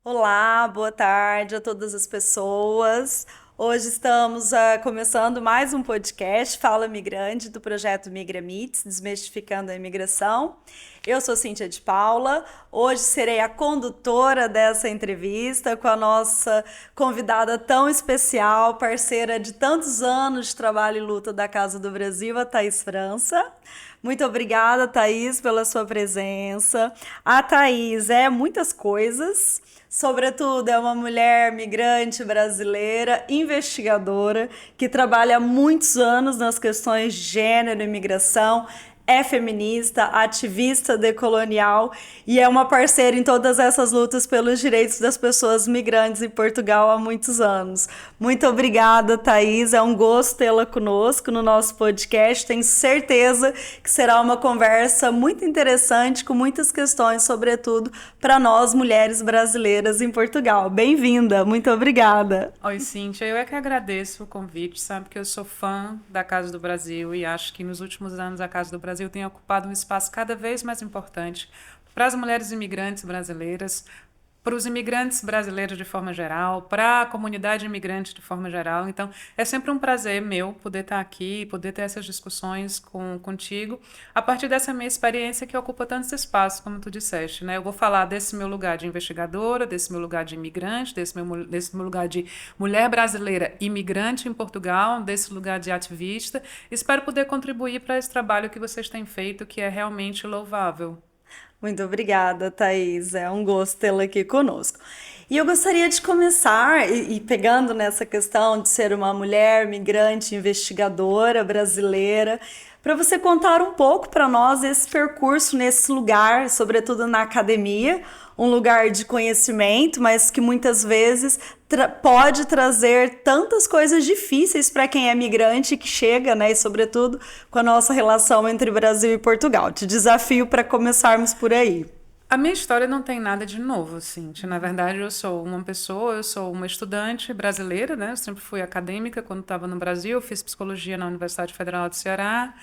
Olá, boa tarde a todas as pessoas. Hoje estamos começando mais um podcast Fala Migrante do projeto Migra Meets, Desmistificando a Imigração. Eu sou Cíntia de Paula. Hoje serei a condutora dessa entrevista com a nossa convidada tão especial, parceira de tantos anos de trabalho e luta da Casa do Brasil, a Thaís França. Muito obrigada, Thaís, pela sua presença. A Thaís é muitas coisas. Sobretudo, é uma mulher migrante brasileira, investigadora, que trabalha há muitos anos nas questões de gênero e imigração, é feminista, ativista decolonial e é uma parceira em todas essas lutas pelos direitos das pessoas migrantes em Portugal há muitos anos. Muito obrigada, Thaís. É um gosto tê-la conosco no nosso podcast. Tenho certeza que será uma conversa muito interessante, com muitas questões, sobretudo para nós, mulheres brasileiras em Portugal. Bem-vinda, muito obrigada. Oi, Cíntia, eu é que agradeço o convite, sabe que eu sou fã da Casa do Brasil e acho que nos últimos anos a Casa do Brasil tem ocupado um espaço cada vez mais importante para as mulheres imigrantes brasileiras, para os imigrantes brasileiros de forma geral, para a comunidade imigrante de forma geral. Então, é sempre um prazer meu poder estar aqui, poder ter essas discussões contigo, a partir dessa minha experiência que ocupa tantos espaços, como tu disseste, né? Eu vou falar desse meu lugar de investigadora, desse meu lugar de imigrante, desse meu lugar de mulher brasileira imigrante em Portugal, desse lugar de ativista. Espero poder contribuir para esse trabalho que vocês têm feito, que é realmente louvável. Muito obrigada, Thaís. É um gosto tê-la aqui conosco. E eu gostaria de começar, e pegando nessa questão de ser uma mulher migrante investigadora brasileira, para você contar um pouco para nós esse percurso nesse lugar, sobretudo na academia, um lugar de conhecimento, mas que muitas vezes pode trazer tantas coisas difíceis para quem é migrante que chega, né? E sobretudo com a nossa relação entre Brasil e Portugal. Te desafio para começarmos por aí. A minha história não tem nada de novo, Cintia. Na verdade, eu sou uma estudante brasileira, né? Eu sempre fui acadêmica quando estava no Brasil, fiz psicologia na Universidade Federal do Ceará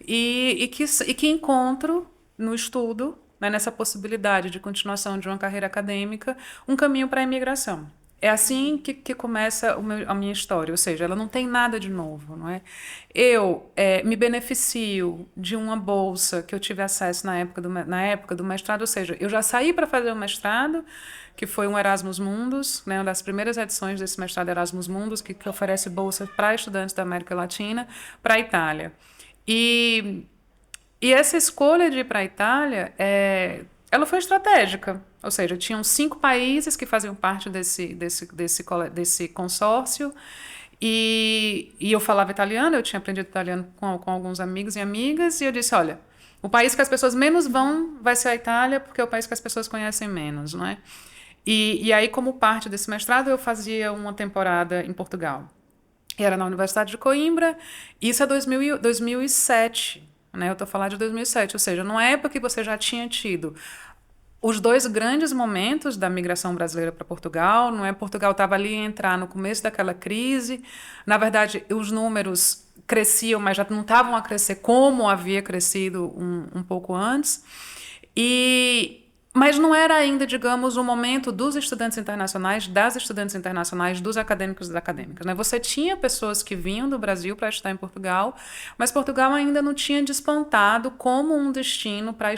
e que encontro no estudo, né, nessa possibilidade de continuação de uma carreira acadêmica, um caminho para a imigração. É assim que começa a minha história, ou seja, ela não tem nada de novo, não é? Eu me beneficio de uma bolsa que eu tive acesso na época do mestrado, ou seja, eu já saí para fazer o mestrado, que foi um Erasmus Mundus, né, uma das primeiras edições desse mestrado Erasmus Mundus, que oferece bolsa para estudantes da América Latina, para a Itália. E, e essa escolha de ir para a Itália, ela foi estratégica. Ou seja, tinham 5 países que faziam parte desse consórcio. E eu falava italiano, eu tinha aprendido italiano com alguns amigos e amigas. E eu disse, olha, o país que as pessoas menos vão vai ser a Itália, porque é o país que as pessoas conhecem menos, não é? E aí, como parte desse mestrado, eu fazia uma temporada em Portugal. Era na Universidade de Coimbra, isso é 2007, né? Eu estou falando de 2007, ou seja, numa época que você já tinha tido os 2 grandes momentos da migração brasileira para Portugal, não é? Portugal estava ali a entrar no começo daquela crise, na verdade, os números cresciam, mas já não estavam a crescer como havia crescido um pouco antes, mas não era ainda, digamos, o momento dos estudantes internacionais, das estudantes internacionais, dos acadêmicos e das acadêmicas, né? Você tinha pessoas que vinham do Brasil para estudar em Portugal, mas Portugal ainda não tinha despontado como um destino para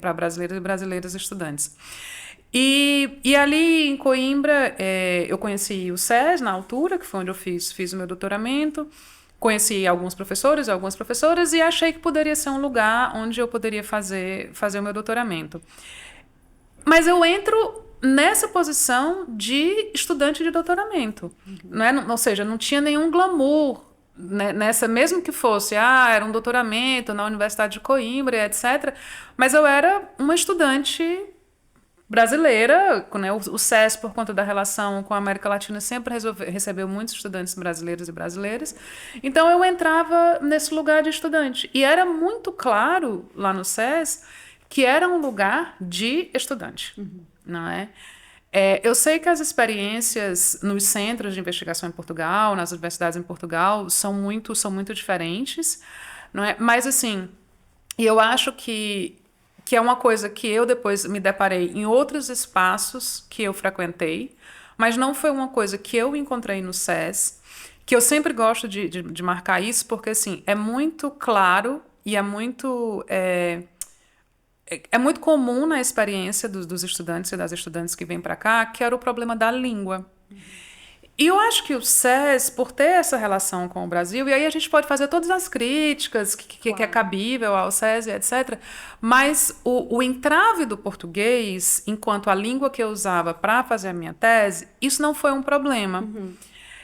para brasileiros e brasileiras estudantes. E ali em Coimbra, eu conheci o SES na altura, que foi onde eu fiz o meu doutoramento. Conheci alguns professores, algumas professoras e achei que poderia ser um lugar onde eu poderia fazer o meu doutoramento. Mas eu entro nessa posição de estudante de doutoramento, não é? Ou seja, não tinha nenhum glamour, né, nessa, mesmo que fosse, era um doutoramento na Universidade de Coimbra, etc. Mas eu era uma estudante brasileira, né? O SES, por conta da relação com a América Latina, sempre recebeu muitos estudantes brasileiros e brasileiras. Então, eu entrava nesse lugar de estudante. E era muito claro, lá no SES, que era um lugar de estudante, não é? Eu sei que as experiências nos centros de investigação em Portugal, nas universidades em Portugal, são muito diferentes, não é? Mas, assim, eu acho que que é uma coisa que eu depois me deparei em outros espaços que eu frequentei, mas não foi uma coisa que eu encontrei no SES, que eu sempre gosto de marcar isso, porque assim, é muito claro e é muito comum na experiência dos estudantes e das estudantes que vêm para cá, que era o problema da língua. E eu acho que o SES, por ter essa relação com o Brasil, e aí a gente pode fazer todas as críticas que é cabível ao SES e etc., mas o entrave do português, enquanto a língua que eu usava para fazer a minha tese, isso não foi um problema.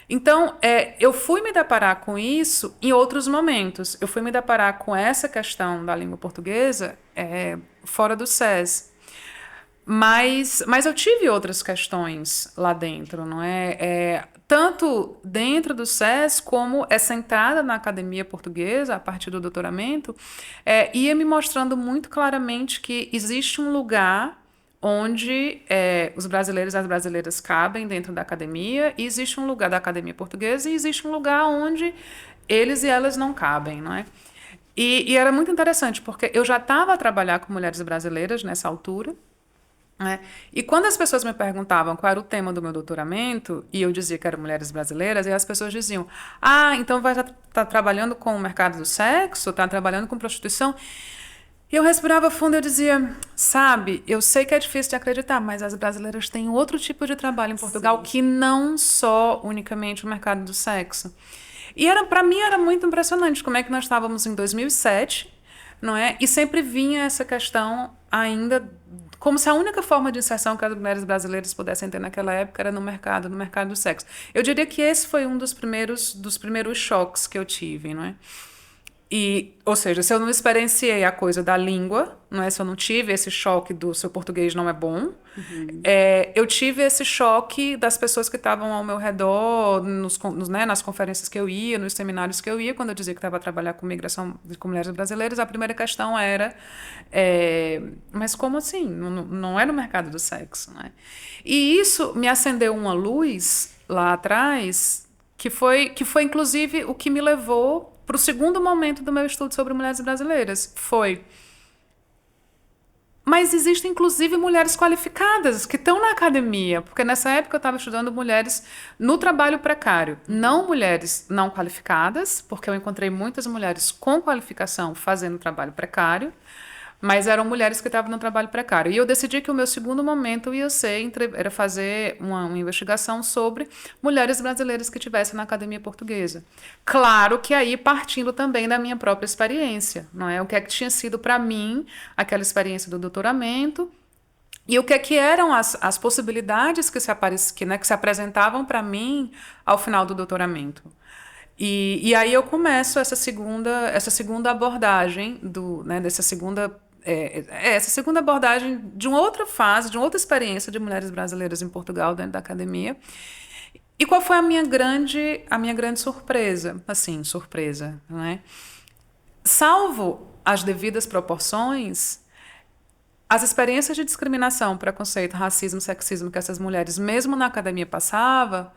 Então, eu fui me deparar com isso em outros momentos. Eu fui me deparar com essa questão da língua portuguesa fora do SES. Mas eu tive outras questões lá dentro, não é? Tanto dentro do SES, como essa entrada na academia portuguesa, a partir do doutoramento, ia me mostrando muito claramente que existe um lugar onde os brasileiros e as brasileiras cabem dentro da academia, e existe um lugar da academia portuguesa, e existe um lugar onde eles e elas não cabem, não é? E era muito interessante, porque eu já estava a trabalhar com mulheres brasileiras nessa altura, né? E quando as pessoas me perguntavam qual era o tema do meu doutoramento, e eu dizia que eram mulheres brasileiras, e as pessoas diziam, então vai estar trabalhando com o mercado do sexo, está trabalhando com prostituição. E eu respirava fundo e eu dizia, sabe, eu sei que é difícil de acreditar, mas as brasileiras têm outro tipo de trabalho em Portugal, que não só unicamente o mercado do sexo. E para mim era muito impressionante como é que nós estávamos em 2007, não é? E sempre vinha essa questão ainda como se a única forma de inserção que as mulheres brasileiras pudessem ter naquela época era no mercado do sexo. Eu diria que esse foi um dos primeiros choques que eu tive, não é? Ou seja, se eu não experienciei a coisa da língua, não é? Se eu não tive esse choque do seu português não é bom, eu tive esse choque das pessoas que estavam ao meu redor, nas conferências que eu ia, nos seminários que eu ia, quando eu dizia que estava a trabalhar com migração com mulheres brasileiras, a primeira questão era, mas como assim? Não é no mercado do sexo, não é? E isso me acendeu uma luz lá atrás, que foi inclusive o que me levou para o segundo momento do meu estudo sobre mulheres brasileiras. Mas existem, inclusive, mulheres qualificadas que estão na academia, porque nessa época eu estava estudando mulheres no trabalho precário, não mulheres não qualificadas, porque eu encontrei muitas mulheres com qualificação fazendo trabalho precário, mas eram mulheres que estavam no trabalho precário. E eu decidi que o meu segundo momento era fazer uma investigação sobre mulheres brasileiras que estivessem na academia portuguesa. Claro que aí partindo também da minha própria experiência, não é? O que é que tinha sido para mim aquela experiência do doutoramento e o que é que eram as possibilidades que se apresentavam para mim ao final do doutoramento. E aí eu começo essa segunda abordagem essa segunda abordagem de uma outra fase, de uma outra experiência de mulheres brasileiras em Portugal dentro da academia. E qual foi a minha grande surpresa? Assim, surpresa, não é? Salvo as devidas proporções, as experiências de discriminação, preconceito, racismo, sexismo que essas mulheres, mesmo na academia, passavam,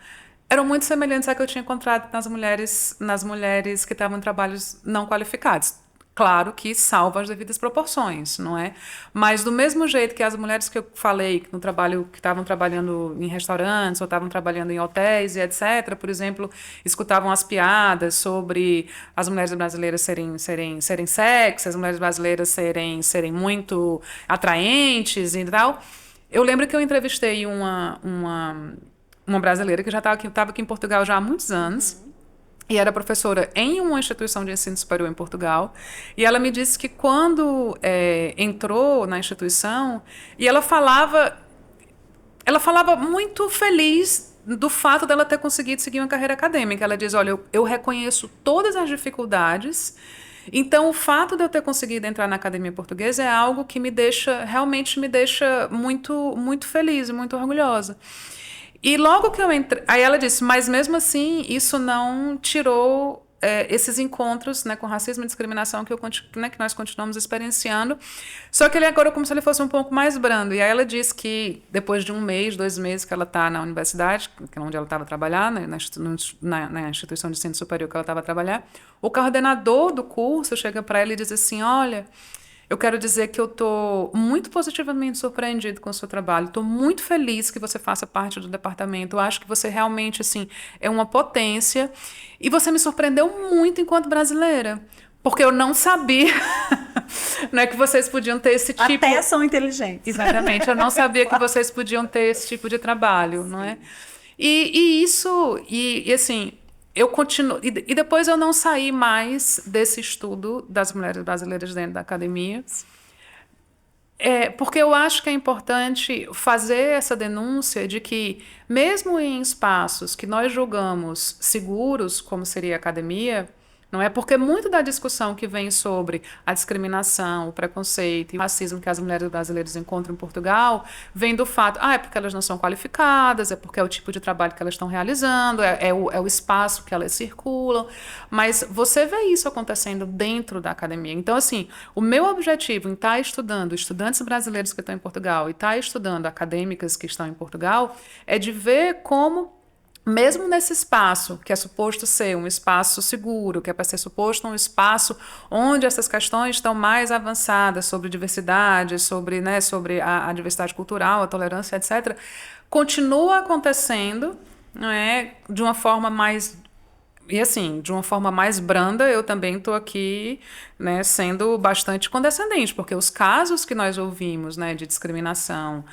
eram muito semelhantes à que eu tinha encontrado nas mulheres que estavam em trabalhos não qualificados. Claro que salvo as devidas proporções, não é? Mas do mesmo jeito que as mulheres que eu falei que estavam trabalhando em restaurantes ou estavam trabalhando em hotéis e etc., por exemplo, escutavam as piadas sobre as mulheres brasileiras serem sexy, as mulheres brasileiras serem muito atraentes e tal. Eu lembro que eu entrevistei uma brasileira que já estava aqui em Portugal já há muitos anos, e era professora em uma instituição de ensino superior em Portugal, e ela me disse que quando entrou na instituição, e ela falava muito feliz do fato dela ter conseguido seguir uma carreira acadêmica. Ela diz, olha, eu reconheço todas as dificuldades, então o fato de eu ter conseguido entrar na academia portuguesa é algo que realmente me deixa muito, muito feliz e muito orgulhosa. E logo que eu entrei... Aí ela disse, mas mesmo assim, isso não tirou esses encontros, né, com racismo e discriminação que nós continuamos experienciando. Só que ele agora é como se ele fosse um pouco mais brando. E aí ela disse que depois de 1 mês, 2 meses que ela está na universidade, que é onde ela estava trabalhando, na instituição de ensino superior que ela estava trabalhando, o coordenador do curso chega para ela e diz assim, olha... Eu quero dizer que eu estou muito positivamente surpreendido com o seu trabalho. Estou muito feliz que você faça parte do departamento. Eu acho que você realmente, assim, é uma potência. E você me surpreendeu muito enquanto brasileira. Porque eu não sabia, não é que vocês podiam ter esse tipo... Até são inteligentes. Exatamente, eu não sabia que vocês podiam ter esse tipo de trabalho, não é? E assim, eu continuo... E depois eu não saí mais desse estudo das mulheres brasileiras dentro da academia, porque eu acho que é importante fazer essa denúncia de que, mesmo em espaços que nós julgamos seguros, como seria a academia, não é? Porque muito da discussão que vem sobre a discriminação, o preconceito e o racismo que as mulheres brasileiras encontram em Portugal vem do fato, é porque elas não são qualificadas, é porque é o tipo de trabalho que elas estão realizando, é o espaço que elas circulam, mas você vê isso acontecendo dentro da academia. Então, assim, o meu objetivo em estar estudando estudantes brasileiros que estão em Portugal e estar estudando acadêmicas que estão em Portugal é de ver como, mesmo nesse espaço, que é suposto ser um espaço seguro, que é para ser suposto um espaço onde essas questões estão mais avançadas sobre diversidade, sobre, né, sobre a diversidade cultural, a tolerância, etc., continua acontecendo, não é, de uma forma mais... E assim, de uma forma mais branda, eu também estou aqui, né, sendo bastante condescendente, porque os casos que nós ouvimos, né, de discriminação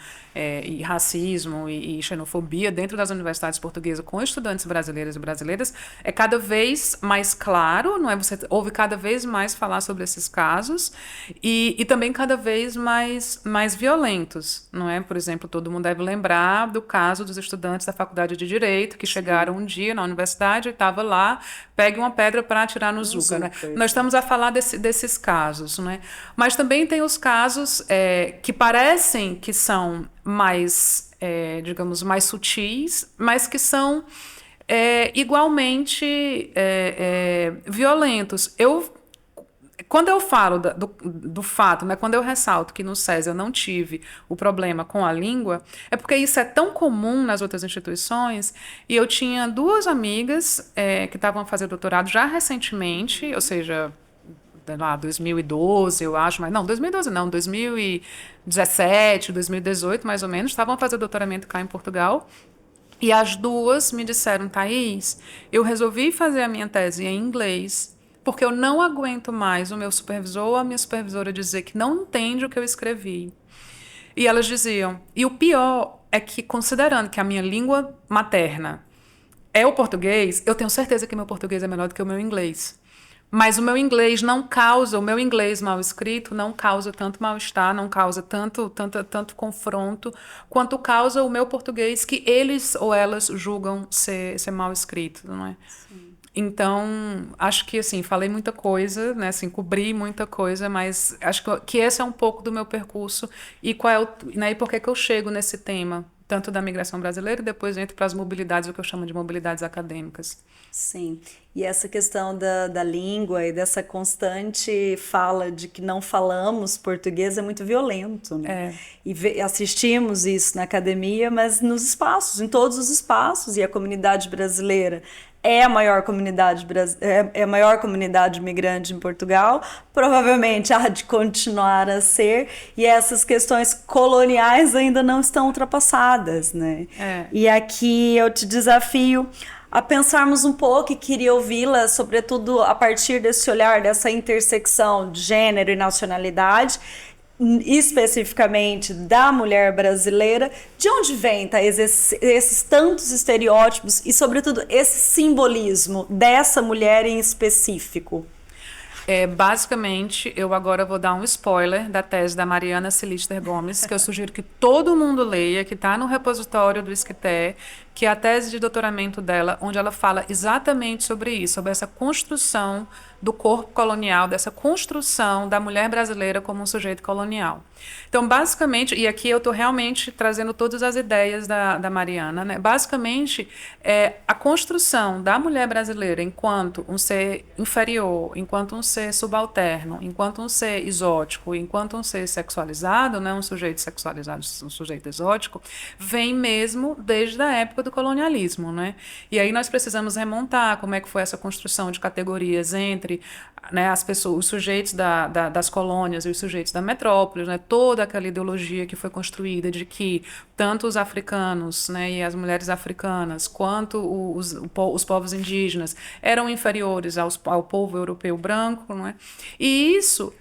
e racismo e xenofobia dentro das universidades portuguesas com estudantes brasileiros e brasileiras é cada vez mais claro, não é? Você ouve cada vez mais falar sobre esses casos e também cada vez mais violentos, não é? Por exemplo, todo mundo deve lembrar do caso dos estudantes da Faculdade de Direito que chegaram um dia na universidade e estava lá, pegue uma pedra para atirar no Zuca, né? Nós estamos a falar desses casos, né? Mas também tem os casos que parecem que são mais, digamos, mais sutis, mas que são igualmente violentos. Quando eu falo do fato, né, quando eu ressalto que no SES eu não tive o problema com a língua, é porque isso é tão comum nas outras instituições, e eu tinha duas amigas que estavam a fazer doutorado já recentemente, ou seja, lá 2012, eu acho, mas não, 2012 não, 2017, 2018, mais ou menos, estavam a fazer doutoramento cá em Portugal, e as duas me disseram, Thaís, eu resolvi fazer a minha tese em inglês, porque eu não aguento mais o meu supervisor ou a minha supervisora dizer que não entende o que eu escrevi. E elas diziam, e o pior é que, considerando que a minha língua materna é o português, eu tenho certeza que meu português é melhor do que o meu inglês. Mas o meu inglês mal escrito não causa tanto mal-estar, não causa tanto confronto, quanto causa o meu português que eles ou elas julgam ser mal escrito, não é? Sim. Então, acho que, assim, falei muita coisa, né, assim, cobri muita coisa, mas acho que esse é um pouco do meu percurso e né, e por que eu chego nesse tema, tanto da migração brasileira e depois entro para as mobilidades, o que eu chamo de mobilidades acadêmicas. Sim, e essa questão da língua e dessa constante fala de que não falamos português é muito violento, né? E assistimos isso na academia, mas nos espaços, em todos os espaços, e a comunidade brasileira é a maior comunidade imigrante em Portugal, provavelmente há de continuar a ser, e essas questões coloniais ainda não estão ultrapassadas, né? E aqui eu te desafio a pensarmos um pouco, e queria ouvi-la, sobretudo a partir desse olhar, dessa intersecção de gênero e nacionalidade, especificamente da mulher brasileira, de onde vem, tá, esses tantos estereótipos e, sobretudo, esse simbolismo dessa mulher em específico? Basicamente, eu agora vou dar um spoiler da tese da Mariana Silister Gomes, que eu sugiro que todo mundo leia, que está no repositório do Isqueté, que é a tese de doutoramento dela, onde ela fala exatamente sobre isso, sobre essa construção do corpo colonial, dessa construção da mulher brasileira como um sujeito colonial. Então, basicamente, e aqui eu estou realmente trazendo todas as ideias da Mariana, né? Basicamente, a construção da mulher brasileira enquanto um ser inferior, enquanto um ser subalterno, enquanto um ser exótico, enquanto um ser sexualizado, né? Um sujeito sexualizado, um sujeito exótico, vem mesmo desde a época do colonialismo, né? E aí nós precisamos remontar como é que foi essa construção de categorias entre né, as pessoas, os sujeitos das colônias e os sujeitos da metrópole, né, toda aquela ideologia que foi construída de que tanto os africanos, né, e as mulheres africanas, quanto os povos indígenas eram inferiores ao povo europeu branco, não é? E isso,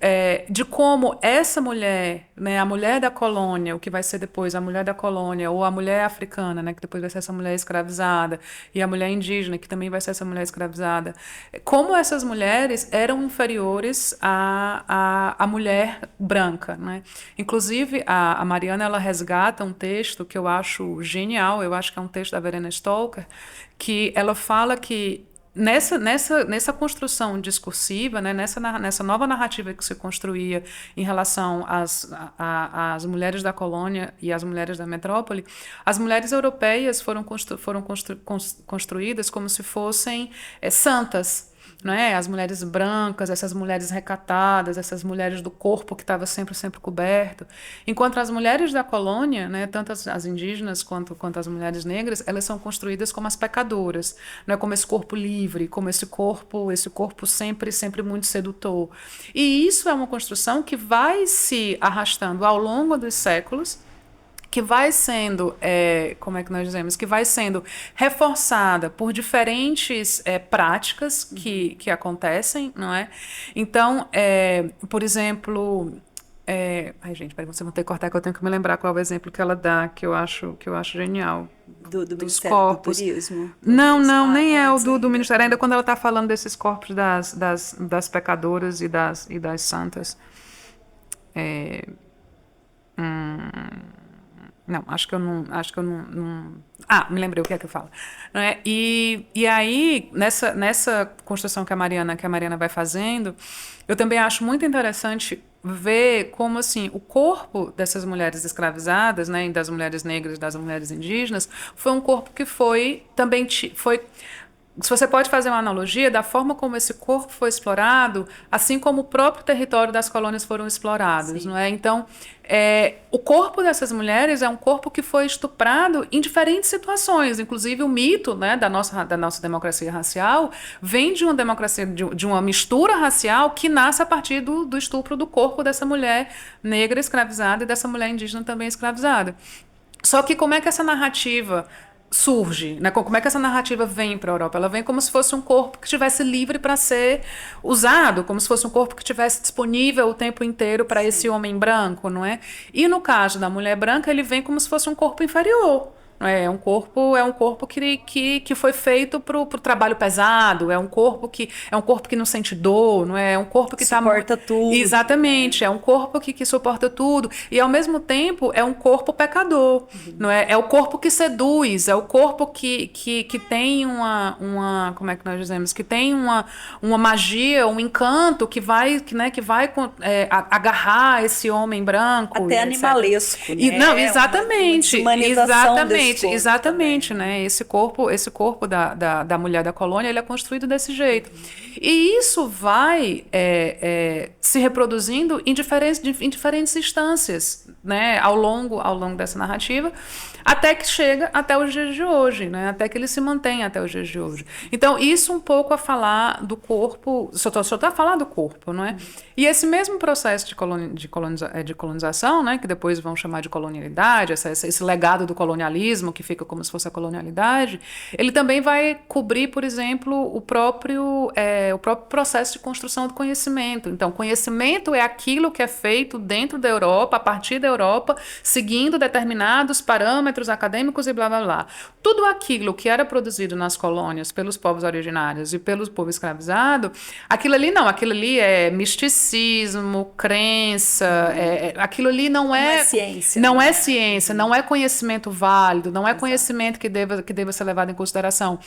de como essa mulher, né, a mulher da colônia, o que vai ser depois a mulher da colônia, ou a mulher africana, né, que depois vai ser essa mulher escravizada, e a mulher indígena, que também vai ser essa mulher escravizada, como essas mulheres eram inferiores à mulher branca, né? Inclusive, a Mariana, ela resgata um texto que eu acho genial, eu acho que é um texto da Verena Stoker, que ela fala que nessa construção discursiva, né, nessa nova narrativa que se construía em relação às mulheres da colônia e às mulheres da metrópole, as mulheres europeias foram construídas como se fossem santas, não é? As mulheres brancas, essas mulheres recatadas, essas mulheres do corpo que estava sempre coberto. Enquanto as mulheres da colônia, né, tanto as indígenas quanto as mulheres negras, elas são construídas como as pecadoras, não é? Como esse corpo livre, como esse corpo sempre muito sedutor. E isso é uma construção que vai se arrastando ao longo dos séculos, que vai sendo, como é que nós dizemos, que vai sendo reforçada por diferentes práticas que acontecem, não é? Então, por exemplo, ai, gente, peraí, você vai ter que cortar que eu tenho que me lembrar qual é o exemplo que ela dá, que eu acho genial. Do dos Ministério corpos. Do Turismo? Não, nem é o do Ministério, ainda quando ela está falando desses corpos das pecadoras e das santas. Não, acho que eu não. Ah, me lembrei o que é que eu falo. Não é? E aí, nessa construção que a Mariana vai fazendo, eu também acho muito interessante ver como assim o corpo dessas mulheres escravizadas, né, e das mulheres negras, das mulheres indígenas, foi um corpo que foi também foi. Se você pode fazer uma analogia da forma como esse corpo foi explorado, assim como o próprio território das colônias foram explorados, Sim. não é? Então, o corpo dessas mulheres é um corpo que foi estuprado em diferentes situações, inclusive o mito, né, da nossa democracia racial vem de uma democracia, de uma mistura racial que nasce a partir do estupro do corpo dessa mulher negra escravizada e dessa mulher indígena também escravizada. Só que como é que essa narrativa surge, né? Como é que essa narrativa vem para a Europa? Ela vem como se fosse um corpo que estivesse livre para ser usado, como se fosse um corpo que estivesse disponível o tempo inteiro para esse homem branco, não é? E no caso da mulher branca, ele vem como se fosse um corpo inferior. É um corpo que foi feito para o trabalho pesado, é um corpo que não sente dor, não é? É um corpo que suporta tudo. Exatamente, é um corpo que suporta tudo e ao mesmo tempo é um corpo pecador, não é? É o corpo que seduz, é o corpo que tem uma como é que nós dizemos, que tem uma magia, um encanto que vai agarrar esse homem branco, até animalesco, né? Não, exatamente, exatamente, também. né? Esse corpo da mulher da colônia, ele é construído desse jeito. E isso vai se reproduzindo em diferentes instâncias, né? Ao longo dessa narrativa, até que chega até os dias de hoje, né? Até que ele se mantém até os dias de hoje. Então, isso um pouco a falar do corpo, só está a falar do corpo, não é? E esse mesmo processo de colonização, né? Que depois vão chamar de colonialidade, esse legado do colonialismo, que fica como se fosse a colonialidade, ele também vai cobrir, por exemplo, o próprio processo de construção do conhecimento. Então, conhecimento é aquilo que é feito dentro da Europa, a partir da Europa, seguindo determinados parâmetros acadêmicos e blá, blá, blá. Tudo aquilo que era produzido nas colônias pelos povos originários e pelo povo escravizado, aquilo ali é misticismo, crença, aquilo ali não é ciência. Não é ciência, não é conhecimento válido, não é conhecimento que deva ser levado em consideração.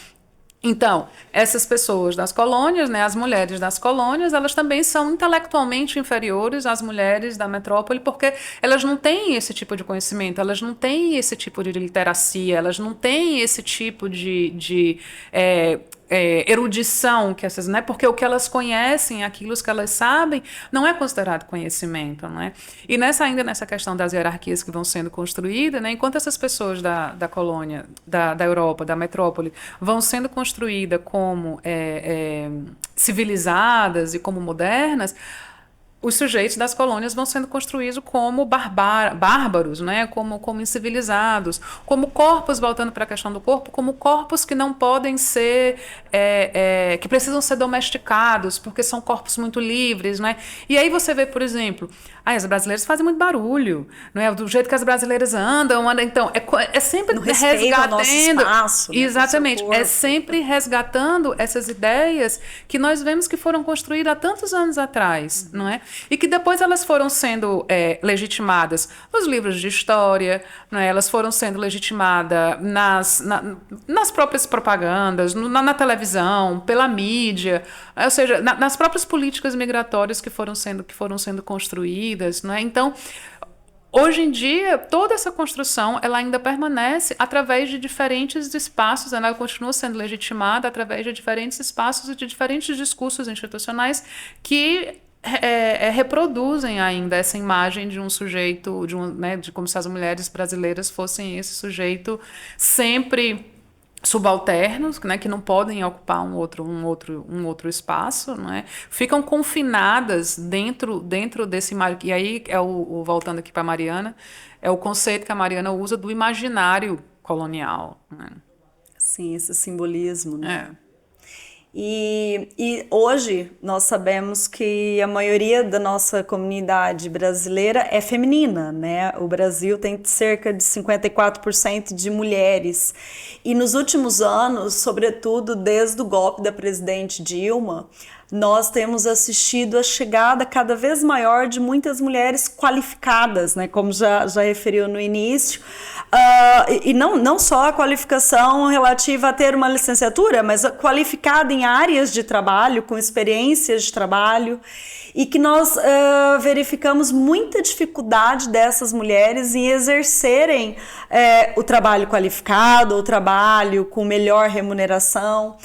Então, essas pessoas das colônias, né, as mulheres das colônias, elas também são intelectualmente inferiores às mulheres da metrópole, porque elas não têm esse tipo de conhecimento, elas não têm esse tipo de literacia, elas não têm esse tipo de erudição que essas, né? Porque o que elas conhecem, aquilo que elas sabem, não é considerado conhecimento, não é? E ainda nessa questão das hierarquias que vão sendo construídas, né? Enquanto essas pessoas da colônia, da Europa, da metrópole, vão sendo construídas como civilizadas e como modernas, os sujeitos das colônias vão sendo construídos como bárbaros, né? como incivilizados, como corpos, voltando para a questão do corpo, como corpos que não podem ser, que precisam ser domesticados, porque são corpos muito livres. Né? E aí você vê, por exemplo, as brasileiras fazem muito barulho, não é? Do jeito que as brasileiras andam, então é sempre no resgatando nosso espaço, né, exatamente, é sempre resgatando essas ideias que nós vemos que foram construídas há tantos anos atrás, não é? E que depois elas foram sendo legitimadas nos livros de história, não é? Elas foram sendo legitimadas nas próprias propagandas, na televisão, pela mídia, ou seja, nas próprias políticas migratórias que foram sendo construídas, não é? Então, hoje em dia, toda essa construção ela ainda permanece através de diferentes espaços, ela continua sendo legitimada através de diferentes espaços e de diferentes discursos institucionais que reproduzem ainda essa imagem de um sujeito, né, de como se as mulheres brasileiras fossem esse sujeito sempre subalternos, né, que não podem ocupar um outro espaço, não é? Ficam confinadas dentro desse e aí voltando aqui para a Mariana, é o conceito que a Mariana usa do imaginário colonial, né? Sim, esse simbolismo, né? E hoje nós sabemos que a maioria da nossa comunidade brasileira é feminina, né? O Brasil tem cerca de 54% de mulheres. E nos últimos anos, sobretudo desde o golpe da presidente Dilma, nós temos assistido a chegada cada vez maior de muitas mulheres qualificadas, né? Como já referiu no início. E não só a qualificação relativa a ter uma licenciatura, mas qualificada em áreas de trabalho, com experiências de trabalho, e que nós verificamos muita dificuldade dessas mulheres em exercerem o trabalho qualificado, o trabalho com melhor remuneração.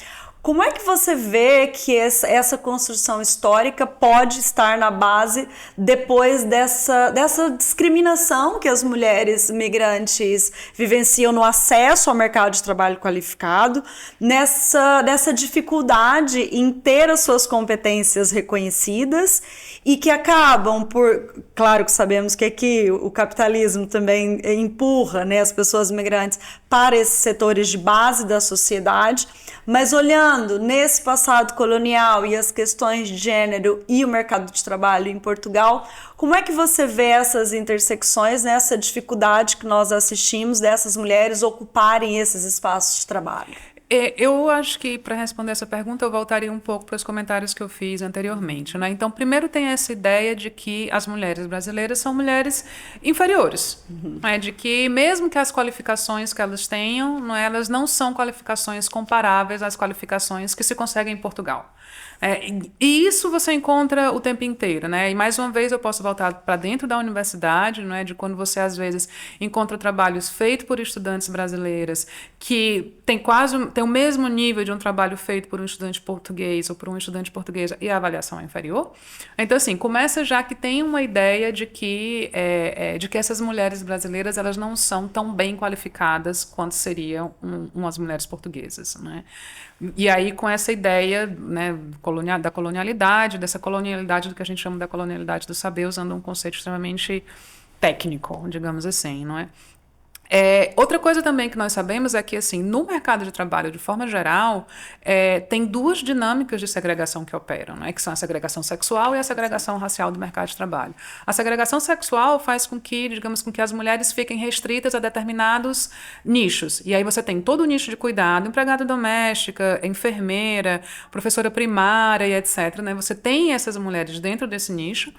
Como é que você vê que essa construção histórica pode estar na base depois dessa discriminação que as mulheres migrantes vivenciam no acesso ao mercado de trabalho qualificado, nessa dificuldade em ter as suas competências reconhecidas e que acabam por... Claro que sabemos que aqui o capitalismo também empurra, né, as pessoas migrantes para esses setores de base da sociedade, mas olhando nesse passado colonial e as questões de gênero e o mercado de trabalho em Portugal, como é que você vê essas intersecções, né, essa dificuldade que nós assistimos dessas mulheres ocuparem esses espaços de trabalho? Eu acho que, para responder essa pergunta, eu voltaria um pouco para os comentários que eu fiz anteriormente, né? Então, primeiro tem essa ideia de que as mulheres brasileiras são mulheres inferiores, né? De que, mesmo que as qualificações que elas tenham, não é, elas não são qualificações comparáveis às qualificações que se conseguem em Portugal. E isso você encontra o tempo inteiro, né? E mais uma vez eu posso voltar para dentro da universidade, não é? De quando você às vezes encontra trabalhos feitos por estudantes brasileiras que tem o mesmo nível de um trabalho feito por um estudante português ou por um estudante portuguesa e a avaliação é inferior. Então, assim, começa já que tem uma ideia de que essas mulheres brasileiras elas não são tão bem qualificadas quanto seriam umas mulheres portuguesas, né? E aí, com essa ideia, né, da colonialidade, dessa colonialidade do que a gente chama da colonialidade do saber, usando um conceito extremamente técnico, digamos assim, não é? Outra coisa também que nós sabemos é que, assim, no mercado de trabalho, de forma geral, tem duas dinâmicas de segregação que operam, né? Que são a segregação sexual e a segregação racial do mercado de trabalho. A segregação sexual faz com que, digamos, com que as mulheres fiquem restritas a determinados nichos. E aí você tem todo o nicho de cuidado, empregada doméstica, enfermeira, professora primária e etc., né? Você tem essas mulheres dentro desse nicho.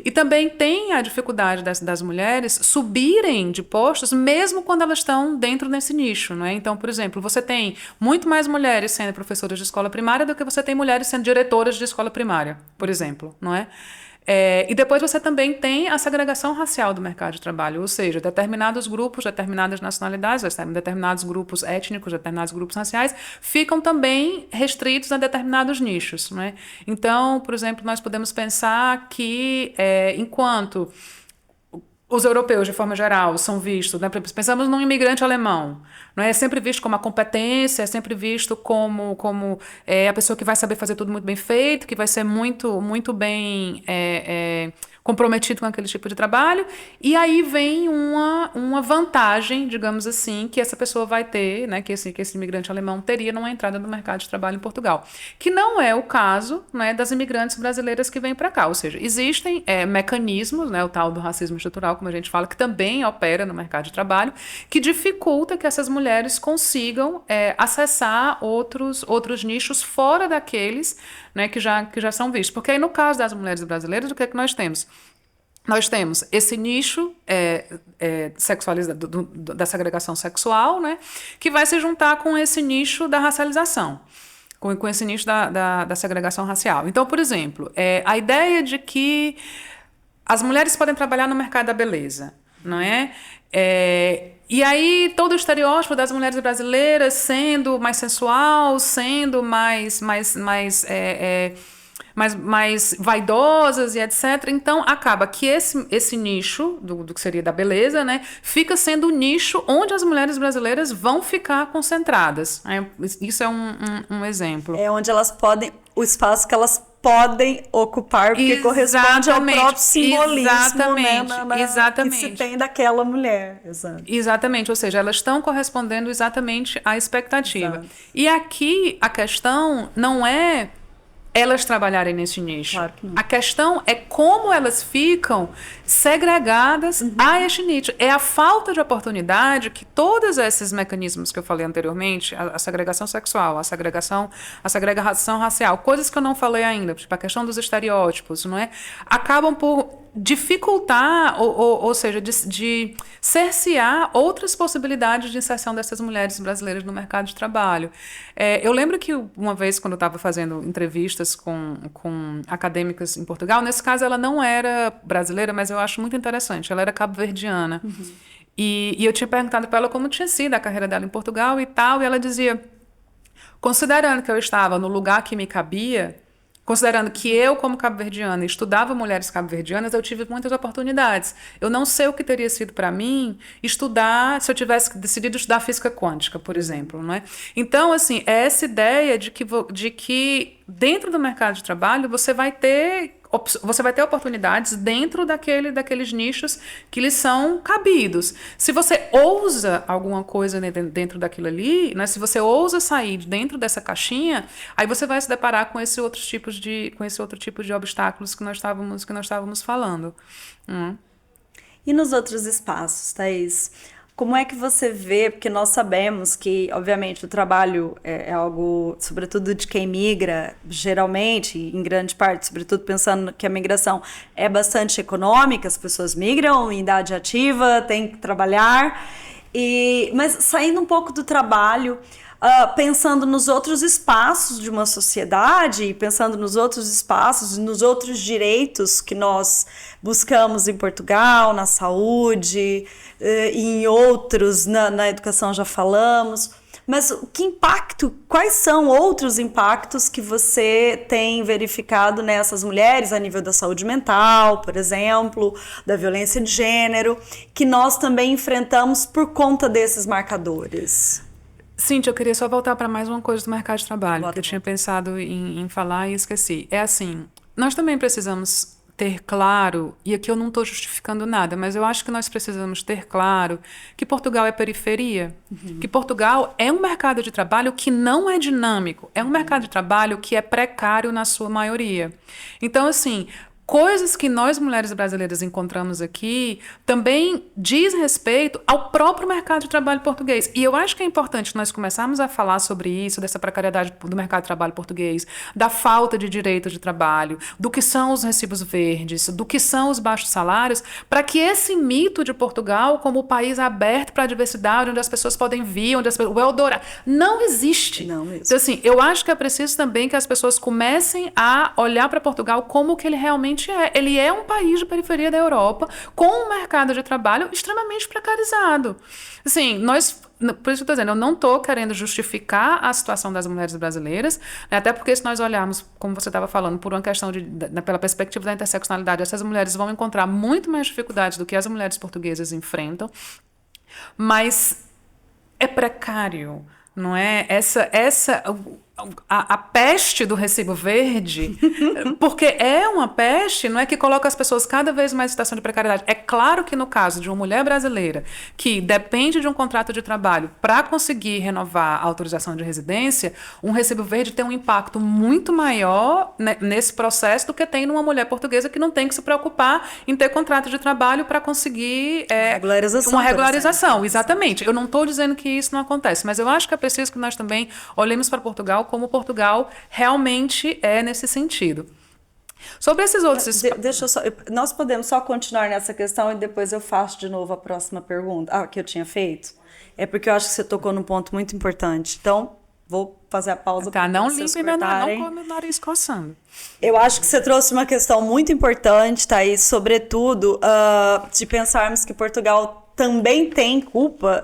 E também tem a dificuldade das mulheres subirem de postos, mesmo quando elas estão dentro desse nicho, não é? Então, por exemplo, você tem muito mais mulheres sendo professoras de escola primária do que você tem mulheres sendo diretoras de escola primária, por exemplo, não é? E depois você também tem a segregação racial do mercado de trabalho, ou seja, determinados grupos, determinadas nacionalidades, determinados grupos étnicos, determinados grupos raciais ficam também restritos a determinados nichos, né? Então, por exemplo, nós podemos pensar que enquanto os europeus, de forma geral, são vistos, né? Pensamos num imigrante alemão, não é sempre visto como a competência, é sempre visto como a pessoa que vai saber fazer tudo muito bem feito, que vai ser muito bem comprometido com aquele tipo de trabalho, e aí vem uma vantagem, digamos assim, que essa pessoa vai ter, né, que esse imigrante alemão teria numa entrada no mercado de trabalho em Portugal, que não é o caso, né, das imigrantes brasileiras que vêm para cá, ou seja, existem mecanismos, né, o tal do racismo estrutural, como a gente fala, que também opera no mercado de trabalho, que dificulta que essas mulheres consigam acessar outros nichos fora daqueles, né, que já são vistos. Porque aí, no caso das mulheres brasileiras, o que é que nós temos? Nós temos esse nicho sexualizado, da segregação sexual, né, que vai se juntar com esse nicho da racialização, com esse nicho da segregação racial. Então, por exemplo, a ideia de que as mulheres podem trabalhar no mercado da beleza, não é? E aí todo o estereótipo das mulheres brasileiras sendo mais sensual, sendo mais vaidosas e etc. Então, acaba que esse nicho do que seria da beleza, né, fica sendo o nicho onde as mulheres brasileiras vão ficar concentradas. Isso é um exemplo. É onde elas podem, o espaço que elas podem ocupar, porque corresponde ao próprio simbolismo, que se tem daquela mulher. Exatamente, ou seja, elas estão correspondendo exatamente à expectativa. Exato. E aqui a questão não é elas trabalharem nesse nicho. Claro que não. A questão é como elas ficam segregadas a este nicho. É a falta de oportunidade que todos esses mecanismos que eu falei anteriormente, a segregação sexual, a segregação racial, coisas que eu não falei ainda, tipo a questão dos estereótipos, não é? Acabam por dificultar, ou seja, de cercear outras possibilidades de inserção dessas mulheres brasileiras no mercado de trabalho. Eu lembro que uma vez, quando eu estava fazendo entrevistas com acadêmicas em Portugal, nesse caso ela não era brasileira, mas eu acho muito interessante, ela era cabo-verdiana. E eu tinha perguntado para ela como tinha sido a carreira dela em Portugal e tal, e ela dizia, considerando que eu estava no lugar que me cabia, considerando que eu, como cabo-verdiana, estudava mulheres cabo-verdianas, eu tive muitas oportunidades. Eu não sei o que teria sido para mim estudar, se eu tivesse decidido estudar física quântica, por exemplo, não é? Então, assim, é essa ideia de que dentro do mercado de trabalho você vai ter oportunidades dentro daqueles nichos que lhes são cabidos. Se você ousa alguma coisa dentro daquilo ali, né, se você ousa sair dentro dessa caixinha, aí você vai se deparar com esse outro tipo de obstáculos que nós estávamos falando. E nos outros espaços, Thaís? Como é que você vê, porque nós sabemos que, obviamente, o trabalho é algo, sobretudo de quem migra, geralmente, em grande parte, sobretudo pensando que a migração é bastante econômica, as pessoas migram em idade ativa, têm que trabalhar, mas saindo um pouco do trabalho, pensando nos outros espaços de uma sociedade, pensando nos outros espaços, nos outros direitos que nós buscamos em Portugal, na saúde, e em outros, na educação já falamos, mas quais são outros impactos que você tem verificado nessas mulheres a nível da saúde mental, por exemplo, da violência de gênero, que nós também enfrentamos por conta desses marcadores? Cíntia, eu queria só voltar para mais uma coisa do mercado de trabalho, que eu tinha pensado em falar e esqueci. É assim, nós também precisamos ter claro, e aqui eu não estou justificando nada, mas eu acho que nós precisamos ter claro que Portugal é periferia, que Portugal é um mercado de trabalho que não é dinâmico, é um mercado de trabalho que é precário na sua maioria. Então, assim, coisas que nós, mulheres brasileiras, encontramos aqui também diz respeito ao próprio mercado de trabalho português. E eu acho que é importante nós começarmos a falar sobre isso, dessa precariedade do mercado de trabalho português, da falta de direito de trabalho, do que são os recibos verdes, do que são os baixos salários, para que esse mito de Portugal como o país aberto para a diversidade, onde as pessoas podem vir, o Eldorado, não existe. Não mesmo. Então, assim, eu acho que é preciso também que as pessoas comecem a olhar para Portugal como que ele realmente realmente é. Ele é um país de periferia da Europa, com um mercado de trabalho extremamente precarizado. Assim, por isso que eu estou dizendo, eu não estou querendo justificar a situação das mulheres brasileiras, né, até porque se nós olharmos, como você estava falando, por uma questão pela perspectiva da interseccionalidade, essas mulheres vão encontrar muito mais dificuldades do que as mulheres portuguesas enfrentam, mas é precário, não é? A peste do recibo verde, porque é uma peste, não é que coloca as pessoas cada vez mais em situação de precariedade. É claro que no caso de uma mulher brasileira que depende de um contrato de trabalho para conseguir renovar a autorização de residência, um recibo verde tem um impacto muito maior, né, nesse processo do que tem numa mulher portuguesa que não tem que se preocupar em ter contrato de trabalho para conseguir uma regularização. Exatamente. Eu não estou dizendo que isso não acontece, mas eu acho que é preciso que nós também olhemos para Portugal como Portugal realmente é nesse sentido. Sobre esses outros... Nós podemos só continuar nessa questão e depois eu faço de novo a próxima pergunta que eu tinha feito. É porque eu acho que você tocou num ponto muito importante. Então, vou fazer a pausa para não limpe meu nariz coçando. Eu acho que você trouxe uma questão muito importante, Thaís, sobretudo de pensarmos que Portugal também tem culpa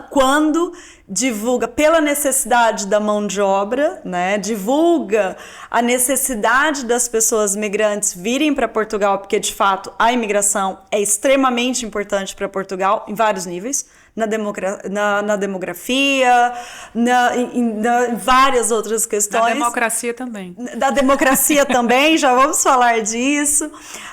quando divulga pela necessidade da mão de obra, né? Divulga a necessidade das pessoas migrantes virem para Portugal, porque de fato a imigração é extremamente importante para Portugal em vários níveis, na demografia, em várias outras questões. Da democracia também. Da democracia também, já vamos falar disso,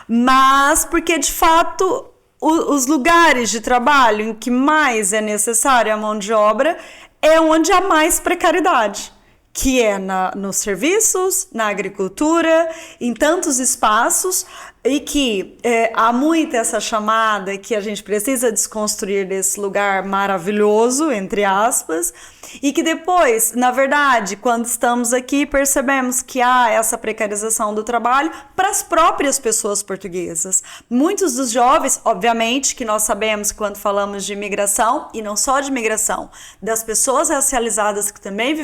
mas porque de fato os lugares de trabalho em que mais é necessária a mão de obra é onde há mais precariedade, que é nos serviços, na agricultura, em tantos espaços, e que há muito essa chamada que a gente precisa desconstruir desse lugar maravilhoso, entre aspas, e que depois, na verdade, quando estamos aqui, percebemos que há essa precarização do trabalho para as próprias pessoas portuguesas. Muitos dos jovens, obviamente, que nós sabemos quando falamos de imigração, e não só de imigração, das pessoas racializadas que também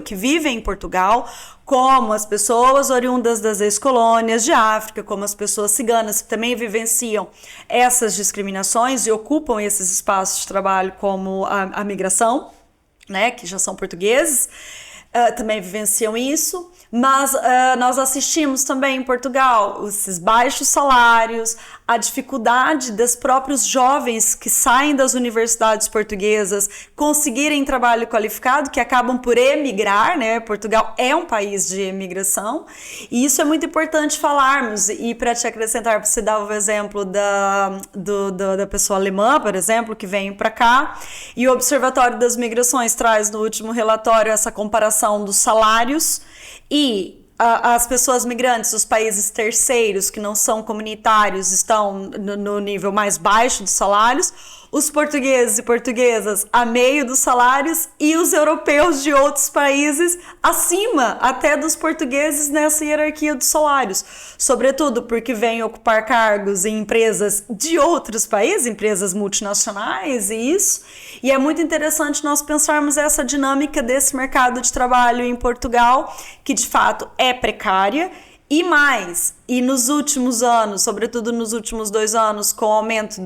que vivem em Portugal, como as pessoas oriundas das ex-colônias de África, como as pessoas ciganas que também vivenciam essas discriminações e ocupam esses espaços de trabalho como a migração, né, que já são portugueses, também vivenciam isso, mas nós assistimos também em Portugal esses baixos salários, a dificuldade dos próprios jovens que saem das universidades portuguesas conseguirem trabalho qualificado, que acabam por emigrar, né? Portugal é um país de imigração, e isso é muito importante falarmos. E para te acrescentar, você dava o exemplo da pessoa alemã, por exemplo, que vem para cá, e o Observatório das Migrações traz no último relatório essa comparação dos salários e as pessoas migrantes dos países terceiros que não são comunitários estão no nível mais baixo de salários, os portugueses e portuguesas a meio dos salários e os europeus de outros países acima até dos portugueses nessa hierarquia dos salários, sobretudo porque vêm ocupar cargos em empresas de outros países, empresas multinacionais e é muito interessante nós pensarmos essa dinâmica desse mercado de trabalho em Portugal, que de fato é precária. E nos últimos anos, sobretudo nos últimos 2 anos, com o aumento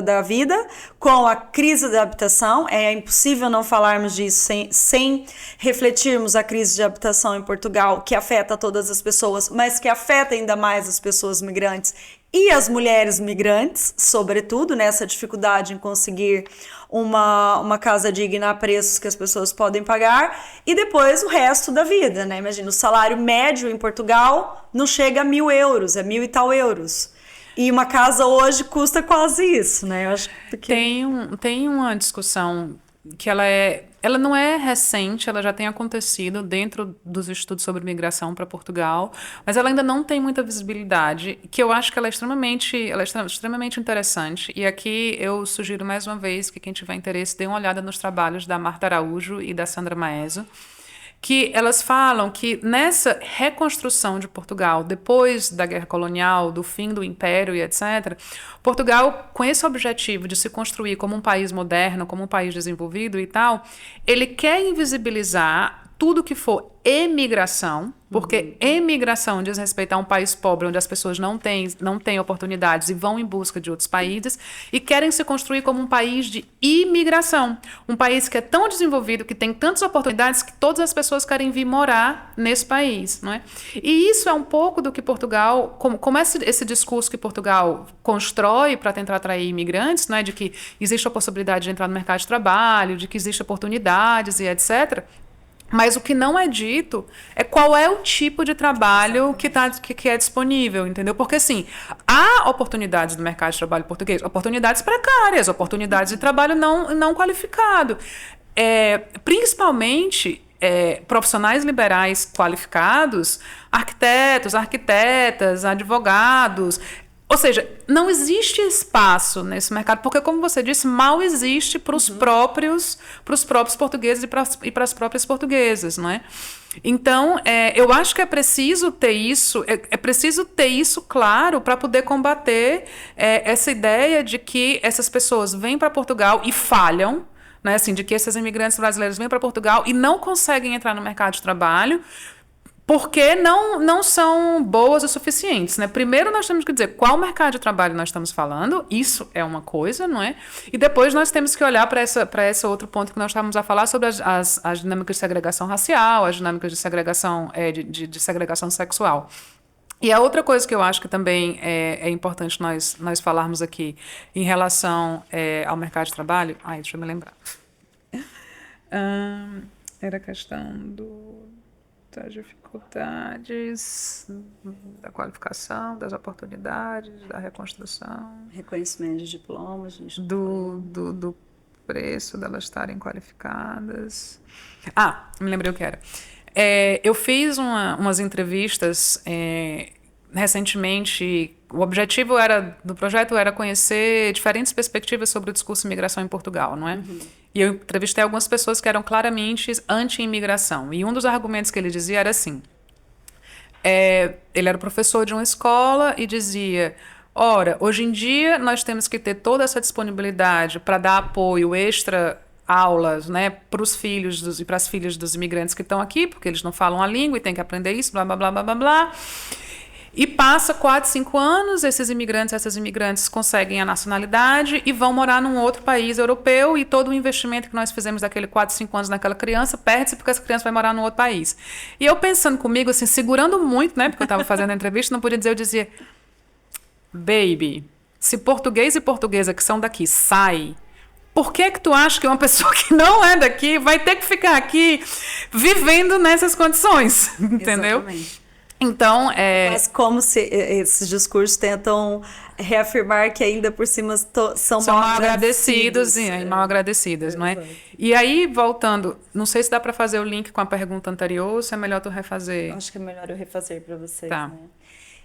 da vida, com a crise da habitação, é impossível não falarmos disso sem refletirmos a crise de habitação em Portugal, que afeta todas as pessoas, mas que afeta ainda mais as pessoas migrantes e as mulheres migrantes, sobretudo, nessa dificuldade em conseguir uma casa digna a preços que as pessoas podem pagar, e depois o resto da vida, né? Imagina, o salário médio em Portugal não chega a 1.000 euros, é 1.000 e tal euros. E uma casa hoje custa quase isso, né? Eu acho que... Tem uma discussão que ela não é recente, ela já tem acontecido dentro dos estudos sobre migração para Portugal, mas ela ainda não tem muita visibilidade, que eu acho que ela é extremamente interessante. E aqui eu sugiro mais uma vez que quem tiver interesse dê uma olhada nos trabalhos da Marta Araújo e da Sandra Maeso, que elas falam que nessa reconstrução de Portugal, depois da guerra colonial, do fim do império e etc., Portugal, com esse objetivo de se construir como um país moderno, como um país desenvolvido e tal, ele quer invisibilizar tudo que for emigração, porque emigração diz respeito a um país pobre, onde as pessoas não têm oportunidades e vão em busca de outros países, e querem se construir como um país de imigração. Um país que é tão desenvolvido, que tem tantas oportunidades, que todas as pessoas querem vir morar nesse país. Não é? E isso é um pouco do que Portugal, como esse discurso que Portugal constrói para tentar atrair imigrantes, não é? De que existe a possibilidade de entrar no mercado de trabalho, de que existem oportunidades e etc., mas o que não é dito é qual é o tipo de trabalho que é disponível, entendeu? Porque, assim, há oportunidades no mercado de trabalho português, oportunidades precárias, oportunidades de trabalho não qualificado. Principalmente profissionais liberais qualificados, arquitetos, arquitetas, advogados. Ou seja, não existe espaço nesse mercado, porque, como você disse, mal existe para os próprios portugueses e para as próprias portuguesas, não é? Então, eu acho que é preciso ter isso, claro, para poder combater essa ideia de que essas pessoas vêm para Portugal e falham, né? Assim, de que esses imigrantes brasileiros vêm para Portugal e não conseguem entrar no mercado de trabalho, porque não são boas o suficientes, né? Primeiro nós temos que dizer qual mercado de trabalho nós estamos falando, isso é uma coisa, não é? E depois nós temos que olhar para esse outro ponto que nós estávamos a falar sobre as dinâmicas de segregação racial, as dinâmicas de segregação, de segregação sexual. E a outra coisa que eu acho que também é importante nós falarmos aqui em relação ao mercado de trabalho... deixa eu me lembrar. Era a questão das dificuldades, da qualificação, das oportunidades, da reconstrução. Reconhecimento de diplomas. Do preço delas estarem qualificadas. Me lembrei o que era. Eu fiz umas entrevistas recentemente. O objetivo do projeto era conhecer diferentes perspectivas sobre o discurso de imigração em Portugal, não é? Uhum. E eu entrevistei algumas pessoas que eram claramente anti-imigração. E um dos argumentos que ele dizia era assim. Ele era professor de uma escola e dizia: ora, hoje em dia nós temos que ter toda essa disponibilidade para dar apoio extra aulas, né, para os filhos e para as filhas dos imigrantes que estão aqui, porque eles não falam a língua e têm que aprender isso, blá, blá, blá, blá, blá, blá. E passa 4, 5 anos, essas imigrantes conseguem a nacionalidade e vão morar num outro país europeu, e todo o investimento que nós fizemos daquele 4, 5 anos naquela criança perde-se porque essa criança vai morar num outro país. E eu pensando comigo, assim, segurando muito, né, porque eu estava fazendo a entrevista, não podia dizer, eu dizia: baby, se português e portuguesa que são daqui sai, por que tu acha que uma pessoa que não é daqui vai ter que ficar aqui vivendo nessas condições? Entendeu? Exatamente. Então, Mas como se esses discursos tentam reafirmar que ainda por cima são mal agradecidos. Mal agradecidas, não é? E aí, voltando, não sei se dá para fazer o link com a pergunta anterior ou se é melhor tu refazer. Acho que é melhor eu refazer para vocês, tá. Né?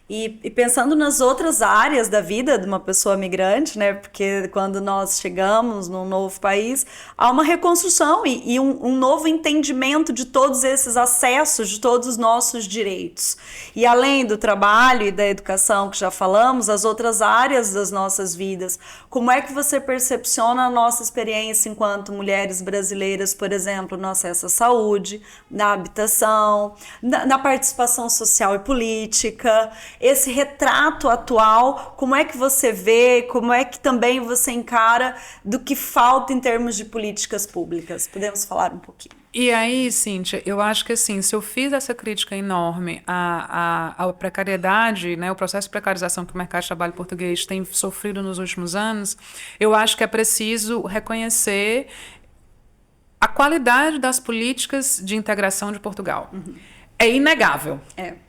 E pensando nas outras áreas da vida de uma pessoa migrante, né? Porque quando nós chegamos num novo país, há uma reconstrução e um novo entendimento de todos esses acessos, de todos os nossos direitos. E além do trabalho e da educação que já falamos, as outras áreas das nossas vidas, como é que você percepciona a nossa experiência enquanto mulheres brasileiras, por exemplo, no acesso à saúde, na habitação, na participação social e política? Esse retrato atual, como é que você vê, como é que também você encara do que falta em termos de políticas públicas? Podemos falar um pouquinho? E aí, Cíntia, eu acho que assim, se eu fiz essa crítica enorme à precariedade, né, o processo de precarização que o mercado de trabalho português tem sofrido nos últimos anos, eu acho que é preciso reconhecer a qualidade das políticas de integração de Portugal. Uhum. É inegável.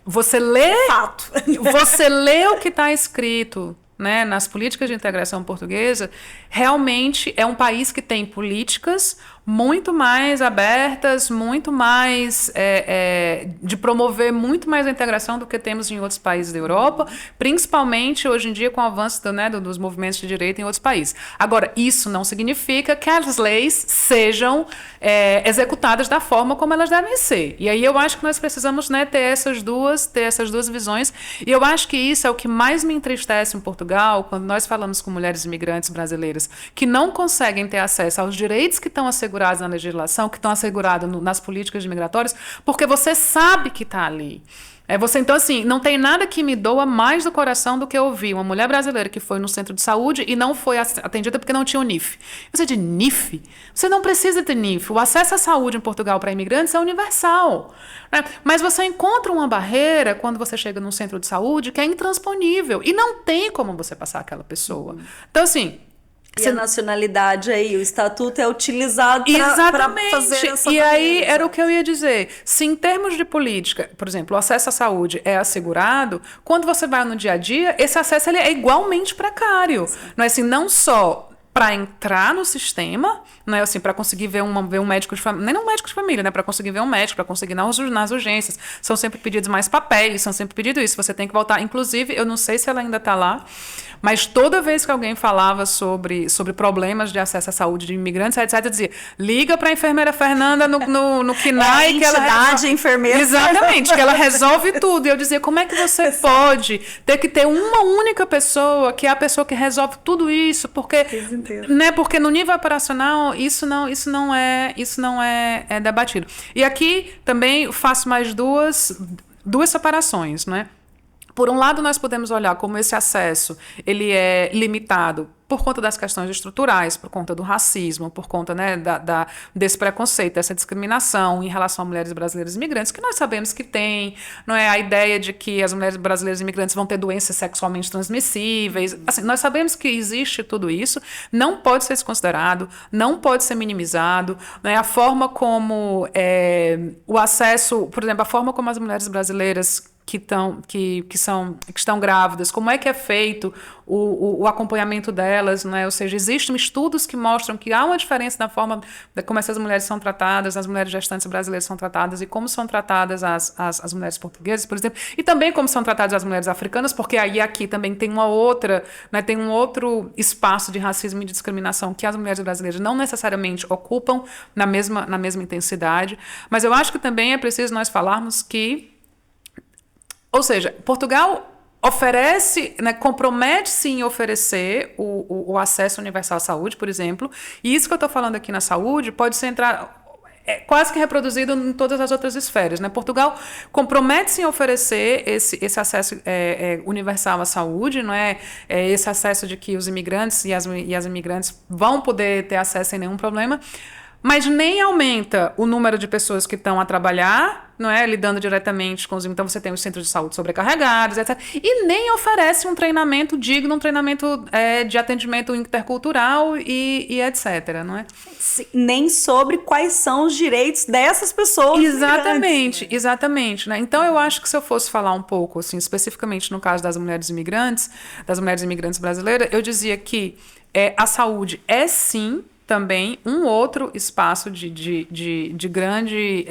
Você lê o que está escrito, né, nas políticas de integração portuguesa, realmente é um país que tem políticas muito mais abertas, muito mais de promover muito mais a integração do que temos em outros países da Europa, principalmente hoje em dia com o avanço dos movimentos de direita em outros países. Agora, isso não significa que as leis sejam executadas da forma como elas devem ser. E aí eu acho que nós precisamos, né, ter essas duas visões, e eu acho que isso é o que mais me entristece em Portugal, quando nós falamos com mulheres imigrantes brasileiras que não conseguem ter acesso aos direitos que estão assegurados assegurados na legislação, que estão assegurados nas políticas migratórias, porque você sabe que está ali. Então, assim, não tem nada que me doa mais do coração do que ouvir uma mulher brasileira que foi no centro de saúde e não foi atendida porque não tinha o NIF. Você de NIF? Você não precisa ter NIF. O acesso à saúde em Portugal para imigrantes é universal. Né? Mas você encontra uma barreira quando você chega num centro de saúde que é intransponível e não tem como você passar aquela pessoa. Então, assim... E a nacionalidade aí, o estatuto é utilizado para fazer essa E aí era o que eu ia dizer. Se em termos de política, por exemplo, o acesso à saúde é assegurado, quando você vai no dia a dia, esse acesso ele é igualmente precário. Não é assim, não só para entrar no sistema, não é assim, para conseguir ver um médico de família, nem um médico de família, né, para conseguir ver um médico, para conseguir nas urgências, são sempre pedidos mais papéis, são sempre pedidos isso, você tem que voltar, inclusive, eu não sei se ela ainda está lá, mas toda vez que alguém falava sobre problemas de acesso à saúde de imigrantes, etc., dizia, liga para a enfermeira Fernanda no KNAI, que ela enfermeira. Exatamente, que ela resolve tudo. E eu dizia, como é que você pode ter que ter uma única pessoa, que é a pessoa que resolve tudo isso? Porque, né, porque no nível operacional isso não é debatido. E aqui também faço mais duas separações, né? Por um lado, nós podemos olhar como esse acesso ele é limitado por conta das questões estruturais, por conta do racismo, por conta, né, desse preconceito, dessa discriminação em relação a mulheres brasileiras imigrantes, que nós sabemos que tem, não é a ideia de que as mulheres brasileiras imigrantes vão ter doenças sexualmente transmissíveis. Assim, nós sabemos que existe tudo isso, não pode ser desconsiderado, não pode ser minimizado, né, a forma como o acesso, por exemplo, a forma como as mulheres brasileiras que estão grávidas, como é que é feito o acompanhamento delas, né? Ou seja, existem estudos que mostram que há uma diferença na forma como essas mulheres são tratadas, as mulheres gestantes brasileiras são tratadas e como são tratadas as mulheres portuguesas, por exemplo, e também como são tratadas as mulheres africanas, porque aí aqui também tem uma outra, né, tem um outro espaço de racismo e de discriminação que as mulheres brasileiras não necessariamente ocupam na mesma intensidade, mas eu acho que também é preciso nós falarmos que, ou seja, Portugal oferece, né, compromete-se em oferecer o acesso universal à saúde, por exemplo, e isso que eu estou falando aqui na saúde pode ser quase que reproduzido em todas as outras esferas, né? Portugal compromete-se em oferecer esse acesso universal à saúde, não é? Esse acesso de que os imigrantes e as imigrantes vão poder ter acesso sem nenhum problema, mas nem aumenta o número de pessoas que estão a trabalhar, não é, lidando diretamente com os... Então, você tem os centros de saúde sobrecarregados, etc. E nem oferece um treinamento digno, um treinamento de atendimento intercultural e etc., não é? Nem sobre quais são os direitos dessas pessoas. Exatamente. Né? Então, eu acho que se eu fosse falar um pouco, assim, especificamente no caso das mulheres imigrantes brasileiras, eu dizia que a saúde é, sim, também um outro espaço de grande...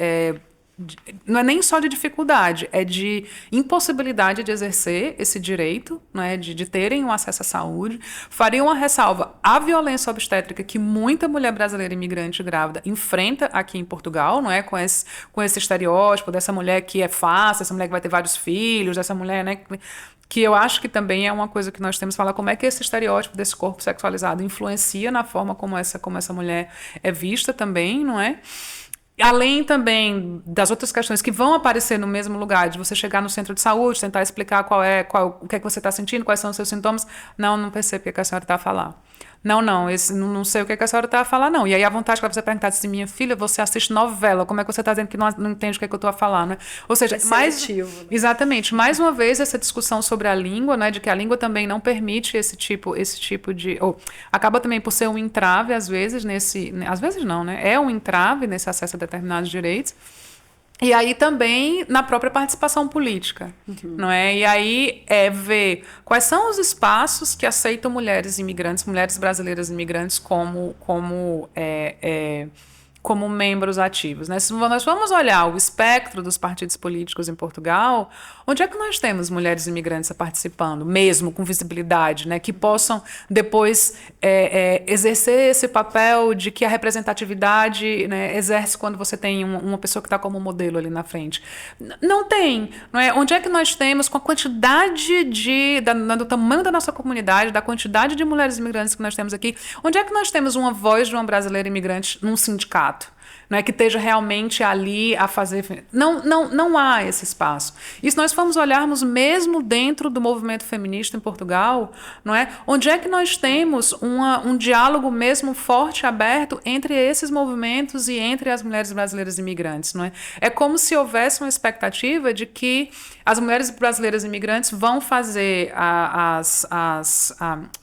não é nem só de dificuldade, é de impossibilidade de exercer esse direito, né, de terem um acesso à saúde. Faria uma ressalva à violência obstétrica que muita mulher brasileira imigrante grávida enfrenta aqui em Portugal, não é, com esse estereótipo dessa mulher que é fácil, essa mulher que vai ter vários filhos, dessa mulher, né, que eu acho que também é uma coisa que nós temos que falar, como é que esse estereótipo desse corpo sexualizado influencia na forma como essa mulher é vista também, não é? Além também das outras questões que vão aparecer no mesmo lugar, de você chegar no centro de saúde, tentar explicar o que é que você está sentindo, quais são os seus sintomas. Não percebo o que a senhora está a falar. Não sei o que a senhora está a falar, não. E aí a vontade que você perguntar assim, minha filha, você assiste novela, como é que você está dizendo que não entende o que é que eu estou a falar, né? Ou seja, exatamente, mais uma vez essa discussão sobre a língua, né, de que a língua também não permite esse tipo de... acaba também por ser um entrave, às vezes, às vezes não, né? É um entrave nesse acesso a determinados direitos. E aí também na própria participação política, não é? E aí ver quais são os espaços que aceitam mulheres imigrantes, mulheres brasileiras imigrantes como como membros ativos, né? Se nós formos olhar o espectro dos partidos políticos em Portugal, onde é que nós temos mulheres imigrantes participando, mesmo com visibilidade, né? Que possam depois exercer esse papel de que a representatividade, né, exerce quando você tem uma pessoa que está como modelo ali na frente. Não tem, não é? Onde é que nós temos, com a quantidade do tamanho da nossa comunidade, da quantidade de mulheres imigrantes que nós temos aqui, onde é que nós temos uma voz de uma brasileira imigrante num sindicato? Não é que esteja realmente ali a fazer... Não há esse espaço. E se nós formos olharmos mesmo dentro do movimento feminista em Portugal, não é? Onde é que nós temos um diálogo mesmo forte, aberto entre esses movimentos e entre as mulheres brasileiras imigrantes, não é? É como se houvesse uma expectativa de que as mulheres brasileiras imigrantes vão fazer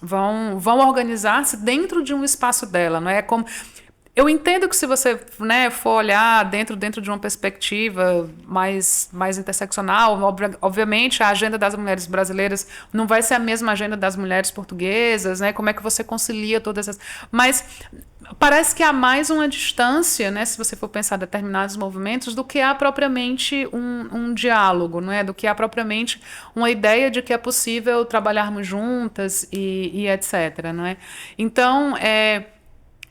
vão organizar-se dentro de um espaço dela, não é? É como... Eu entendo que se você, né, for olhar dentro de uma perspectiva mais interseccional, obviamente a agenda das mulheres brasileiras não vai ser a mesma agenda das mulheres portuguesas, né? Como é que você concilia todas essas... Mas parece que há mais uma distância, né, se você for pensar em determinados movimentos, do que há propriamente um diálogo, não é? Do que há propriamente uma ideia de que é possível trabalharmos juntas e etc. Não é? Então,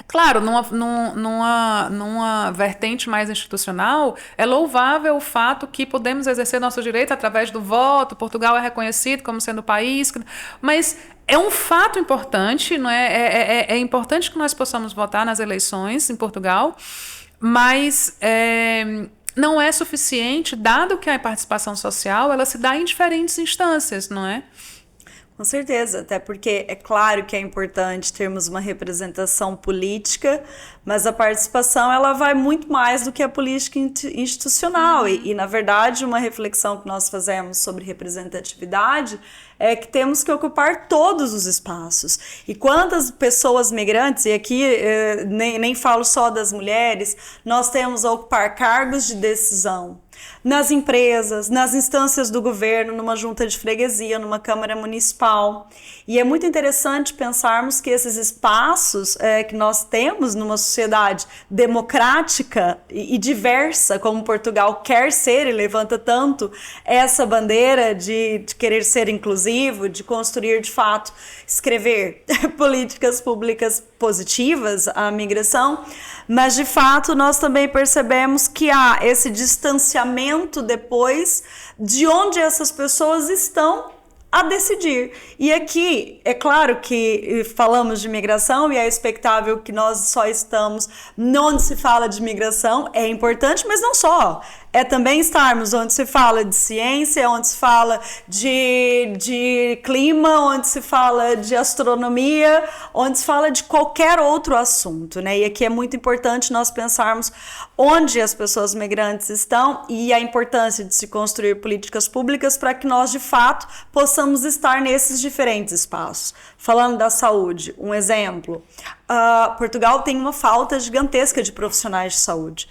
claro, numa vertente mais institucional, é louvável o fato que podemos exercer nosso direito através do voto, Portugal é reconhecido como sendo país, mas é um fato importante, não é? É importante que nós possamos votar nas eleições em Portugal, mas não é suficiente, dado que a participação social ela se dá em diferentes instâncias, não é? Com certeza, até porque é claro que é importante termos uma representação política, mas a participação ela vai muito mais do que a política institucional. E, na verdade, uma reflexão que nós fazemos sobre representatividade é que temos que ocupar todos os espaços. E quantas pessoas migrantes, e aqui nem falo só das mulheres, nós temos a ocupar cargos de decisão nas empresas, nas instâncias do governo, numa junta de freguesia, numa câmara municipal. E é muito interessante pensarmos que esses espaços que nós temos numa sociedade democrática e diversa, como Portugal quer ser e levanta tanto essa bandeira de querer ser inclusivo, de construir de fato, escrever políticas públicas positivas à migração, mas de fato nós também percebemos que há esse distanciamento depois de onde essas pessoas estão a decidir. E aqui, é claro que falamos de migração e é expectável que nós só estamos onde se fala de migração, é importante, mas não só. É também estarmos onde se fala de ciência, onde se fala de clima, onde se fala de astronomia, onde se fala de qualquer outro assunto, né? E aqui é muito importante nós pensarmos onde as pessoas migrantes estão e a importância de se construir políticas públicas para que nós, de fato, possamos estar nesses diferentes espaços. Falando da saúde, um exemplo, Portugal tem uma falta gigantesca de profissionais de saúde.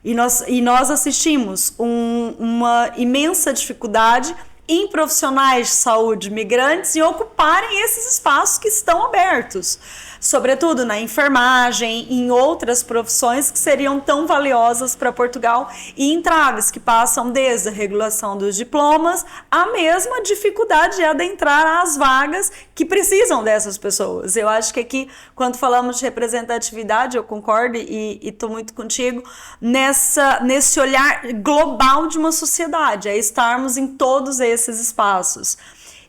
E nós assistimos uma imensa dificuldade em profissionais de saúde migrantes em ocuparem esses espaços que estão abertos, sobretudo na enfermagem e em outras profissões que seriam tão valiosas para Portugal e entraves que passam desde a regulação dos diplomas à mesma dificuldade de adentrar às vagas que precisam dessas pessoas. Eu acho que aqui, quando falamos de representatividade, eu concordo e estou muito contigo, nesse olhar global de uma sociedade, é estarmos em todos esses espaços.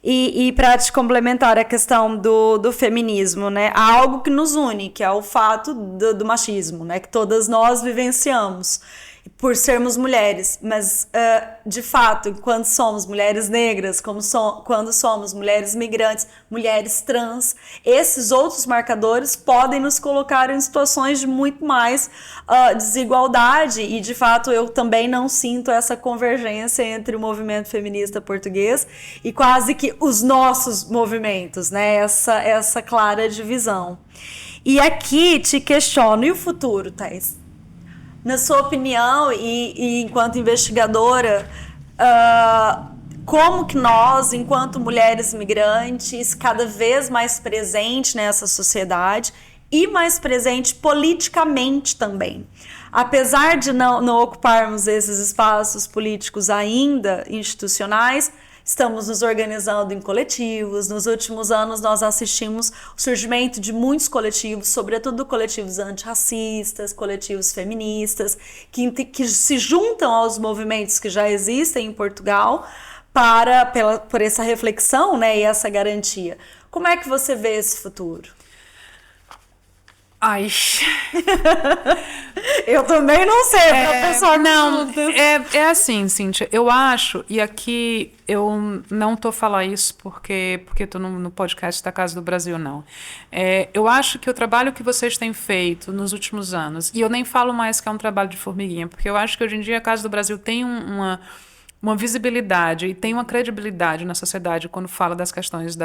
E para te complementar a questão do feminismo, né? Há algo que nos une, que é o fato do machismo, né? Que todas nós vivenciamos por sermos mulheres, mas de fato, quando somos mulheres negras, quando somos mulheres migrantes, mulheres trans, esses outros marcadores podem nos colocar em situações de muito mais desigualdade e de fato eu também não sinto essa convergência entre o movimento feminista português e quase que os nossos movimentos, né? Essa clara divisão. E aqui te questiono, e o futuro, Thaís? Na sua opinião e enquanto investigadora, como que nós, enquanto mulheres migrantes, cada vez mais presentes nessa sociedade, e mais presente politicamente também. Apesar de não ocuparmos esses espaços políticos ainda institucionais, estamos nos organizando em coletivos. Nos últimos anos, nós assistimos o surgimento de muitos coletivos, sobretudo coletivos antirracistas, coletivos feministas, que se juntam aos movimentos que já existem em Portugal por essa reflexão, né, e essa garantia. Como é que você vê esse futuro? Ai. Eu também não sei, professor. Não, é assim, Cíntia. Eu acho, e aqui eu não tô falando isso porque tô no podcast da Casa do Brasil, não. Eu acho que o trabalho que vocês têm feito nos últimos anos, e eu nem falo mais que é um trabalho de formiguinha, porque eu acho que hoje em dia a Casa do Brasil tem uma visibilidade e tem uma credibilidade na sociedade quando fala das questões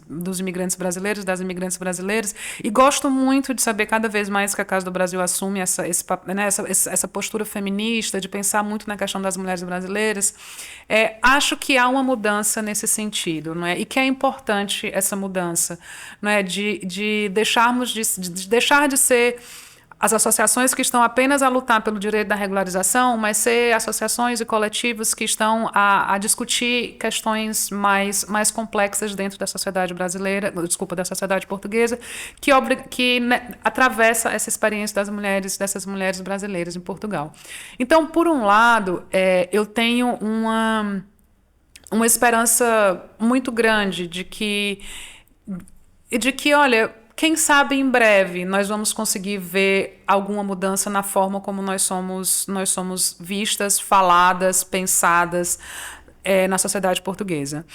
dos imigrantes brasileiros, das imigrantes brasileiras, e gosto muito de saber cada vez mais que a Casa do Brasil assume essa postura feminista, de pensar muito na questão das mulheres brasileiras. Acho que há uma mudança nesse sentido, não é? E que é importante essa mudança, não é? De deixar de ser as associações que estão apenas a lutar pelo direito da regularização, mas ser associações e coletivos que estão a discutir questões mais complexas dentro da sociedade brasileira, da sociedade portuguesa, que né, atravessa essa experiência dessas mulheres brasileiras em Portugal. Então, por um lado, eu tenho uma esperança muito grande de que, olha, quem sabe em breve nós vamos conseguir ver alguma mudança na forma como nós somos vistas, faladas, pensadas na sociedade portuguesa.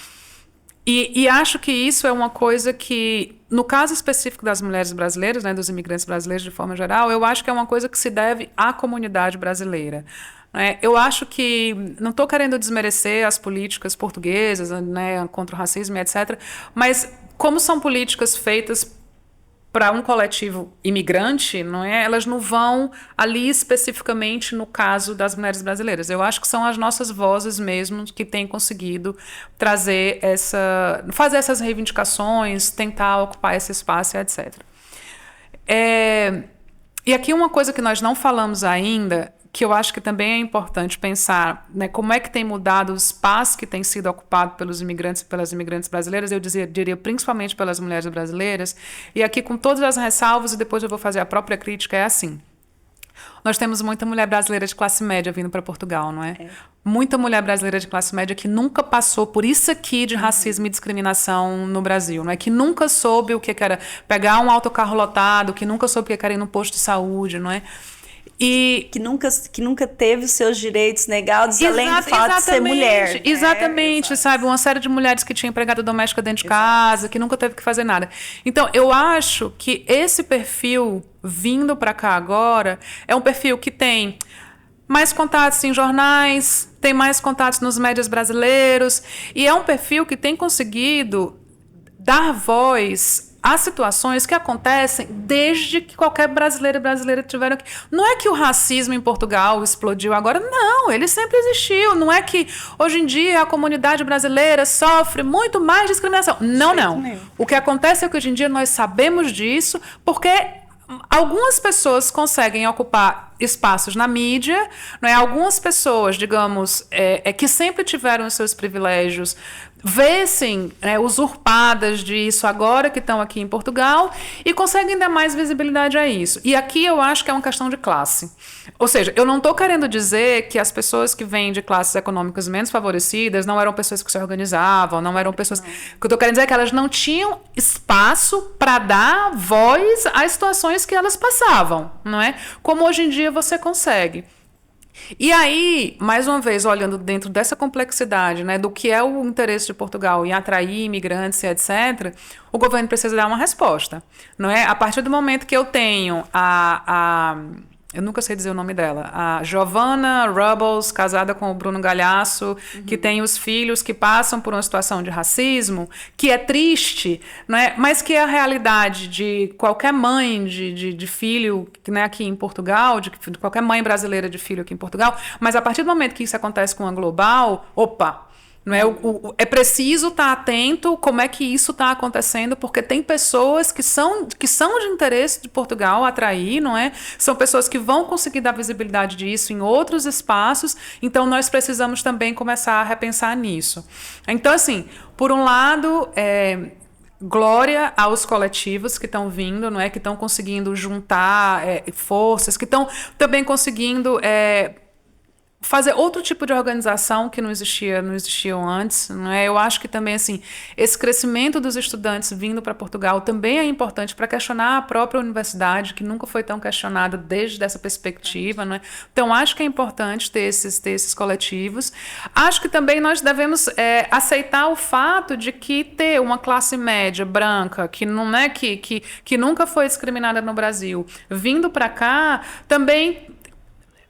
E acho que isso é uma coisa que, no caso específico das mulheres brasileiras, né, dos imigrantes brasileiros de forma geral, eu acho que é uma coisa que se deve à comunidade brasileira. Eu acho que, não estou querendo desmerecer as políticas portuguesas, né, contra o racismo, etc., mas como são políticas feitas para um coletivo imigrante, não é? Elas não vão ali especificamente no caso das mulheres brasileiras. Eu acho que são as nossas vozes mesmo que têm conseguido fazer essas reivindicações, tentar ocupar esse espaço, etc. E aqui uma coisa que nós não falamos ainda, que eu acho que também é importante pensar, né, como é que tem mudado o espaço que tem sido ocupado pelos imigrantes e pelas imigrantes brasileiras, eu diria principalmente pelas mulheres brasileiras, e aqui com todas as ressalvas, e depois eu vou fazer a própria crítica, é assim. Nós temos muita mulher brasileira de classe média vindo para Portugal, não é? Muita mulher brasileira de classe média que nunca passou por isso aqui de racismo e discriminação no Brasil, não é? Que nunca soube o que era pegar um autocarro lotado, que nunca soube o que era ir no posto de saúde, não é? E que nunca teve os seus direitos negados, além do fato de ser mulher. Exatamente, sabe? Uma série de mulheres que tinham empregada doméstica dentro de casa, que nunca teve que fazer nada. Então, eu acho que esse perfil vindo para cá agora é um perfil que tem mais contatos em jornais, tem mais contatos nos médias brasileiros, e é um perfil que tem conseguido dar voz há situações que acontecem desde que qualquer brasileiro e brasileira tiveram aqui. Não é que o racismo em Portugal explodiu agora, não, ele sempre existiu. Não é que hoje em dia a comunidade brasileira sofre muito mais discriminação. Não. O que acontece é que hoje em dia nós sabemos disso porque algumas pessoas conseguem ocupar espaços na mídia, não é? Algumas pessoas, digamos, que sempre tiveram os seus privilégios, vê-se usurpadas disso agora que estão aqui em Portugal e conseguem dar mais visibilidade a isso. E aqui eu acho que é uma questão de classe. Ou seja, eu não estou querendo dizer que as pessoas que vêm de classes econômicas menos favorecidas não eram pessoas que se organizavam, não eram pessoas... O que eu estou querendo dizer é que elas não tinham espaço para dar voz às situações que elas passavam, não é? Como hoje em dia você consegue. E aí, mais uma vez, olhando dentro dessa complexidade, né, do que é o interesse de Portugal em atrair imigrantes, etc., o governo precisa dar uma resposta, não é? A partir do momento que eu tenho eu nunca sei dizer o nome dela, a Giovanna Rubbles, casada com o Bruno Galhaço, que tem os filhos que passam por uma situação de racismo, que é triste, né? Mas que é a realidade de qualquer mãe de filho, né, aqui em Portugal, de qualquer mãe brasileira de filho aqui em Portugal, mas a partir do momento que isso acontece com a Global, opa! Não é, é preciso estar atento como é que isso está acontecendo, porque tem pessoas que são de interesse de Portugal atrair, não é? São pessoas que vão conseguir dar visibilidade disso em outros espaços, então nós precisamos também começar a repensar nisso. Então, assim, por um lado, glória aos coletivos que estão vindo, não é? Que estão conseguindo juntar forças, que estão também conseguindo fazer outro tipo de organização que não existiam antes, não é? Eu acho que também assim, esse crescimento dos estudantes vindo para Portugal também é importante para questionar a própria universidade, que nunca foi tão questionada desde essa perspectiva, não é? Então acho que é importante ter esses coletivos. Acho que também nós devemos aceitar o fato de que ter uma classe média branca que não é que nunca foi discriminada no Brasil, vindo para cá, também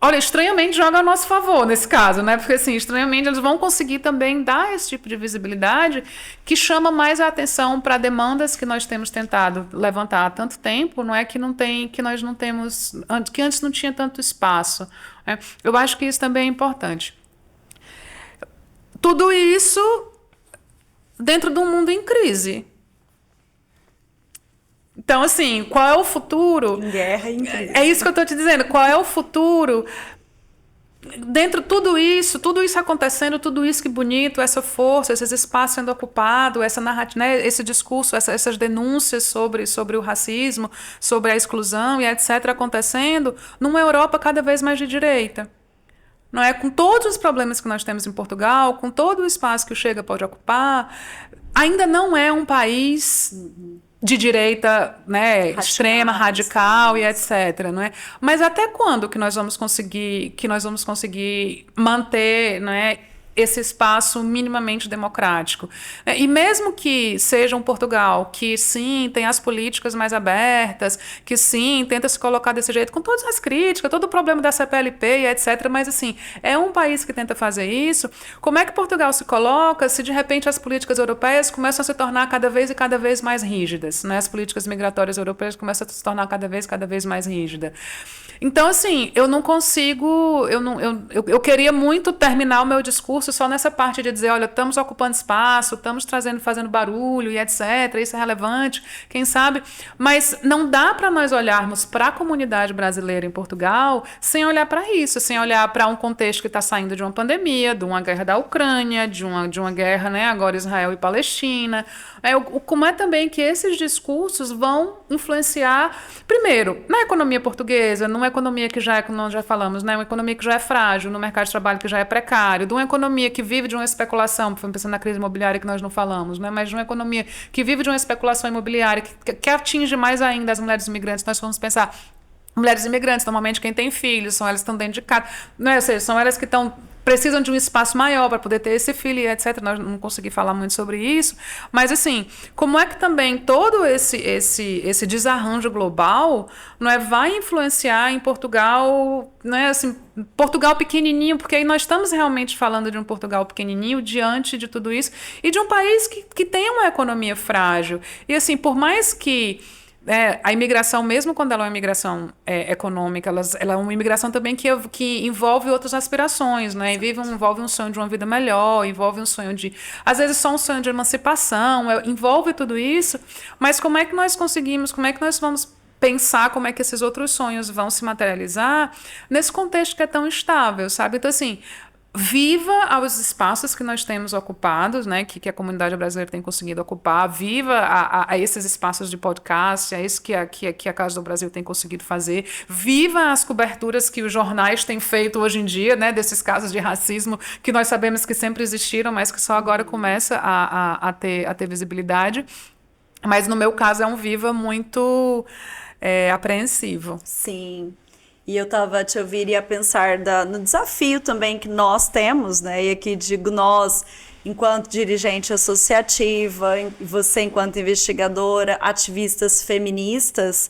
olha, estranhamente joga a nosso favor nesse caso, né? Porque, assim, estranhamente eles vão conseguir também dar esse tipo de visibilidade que chama mais a atenção para demandas que nós temos tentado levantar há tanto tempo, não é? Que nós não temos, que antes não tinha tanto espaço, né? Eu acho que isso também é importante. Tudo isso dentro de um mundo em crise. Então, assim, qual é o futuro? Em guerra e em crise. É isso que eu estou te dizendo. Qual é o futuro? Dentro de tudo isso acontecendo, tudo isso que bonito, essa força, esses espaços sendo ocupados, essa narrativa, né, esse discurso, essas denúncias sobre o racismo, sobre a exclusão e etc. acontecendo numa Europa cada vez mais de direita. Não é? Com todos os problemas que nós temos em Portugal, com todo o espaço que o Chega pode ocupar, ainda não é um país de direita, né, extrema, radical e etc, não é? Mas até quando que nós vamos conseguir manter, né, esse espaço minimamente democrático? E mesmo que seja um Portugal que sim tem as políticas mais abertas, que sim tenta se colocar desse jeito, com todas as críticas, todo o problema da CPLP e etc, mas assim, é um país que tenta fazer isso. Como é que Portugal se coloca se de repente as políticas europeias começam a se tornar cada vez mais rígidas, né? As políticas migratórias europeias começam a se tornar cada vez mais rígidas. Então, assim, eu não consigo, eu queria muito terminar o meu discurso só nessa parte de dizer, olha, estamos ocupando espaço, estamos fazendo barulho e etc, isso é relevante, quem sabe, mas não dá para nós olharmos para a comunidade brasileira em Portugal sem olhar para isso, sem olhar para um contexto que está saindo de uma pandemia, de uma guerra da Ucrânia, de uma guerra, né, agora Israel e Palestina, como é também que esses discursos vão influenciar, primeiro, na economia portuguesa, numa economia que já, como nós já falamos, né, uma economia que já é frágil, no mercado de trabalho que já é precário, de uma economia que vive de uma especulação, pensando na crise imobiliária que nós não falamos, né, mas de uma economia que vive de uma especulação imobiliária que atinge mais ainda as mulheres imigrantes. Nós vamos pensar, mulheres imigrantes, normalmente quem tem filhos, são elas que estão dentro de casa, né, ou seja, são elas que precisam de um espaço maior para poder ter esse filho e etc. Nós não conseguimos falar muito sobre isso, mas assim, como é que também todo esse desarranjo global, não é, vai influenciar em Portugal, não é, assim, Portugal pequenininho, porque aí nós estamos realmente falando de um Portugal pequenininho diante de tudo isso e de um país que tem uma economia frágil. E assim, por mais que a imigração, mesmo quando ela é uma imigração econômica, ela é uma imigração também que envolve outras aspirações, né? Envolve um sonho de uma vida melhor, envolve um sonho de, às vezes só um sonho de emancipação, envolve tudo isso, mas como é que nós vamos pensar como é que esses outros sonhos vão se materializar nesse contexto que é tão instável, sabe? Então, assim, viva aos espaços que nós temos ocupados, né, que a comunidade brasileira tem conseguido ocupar, viva a esses espaços de podcast, a isso que a Casa do Brasil tem conseguido fazer, viva as coberturas que os jornais têm feito hoje em dia, né, desses casos de racismo que nós sabemos que sempre existiram, mas que só agora começa a ter visibilidade. Mas no meu caso é um viva muito apreensivo. Sim. E eu estava a te ouvir e a pensar no desafio também que nós temos, né? E aqui digo nós, enquanto dirigente associativa, você enquanto investigadora, ativistas feministas,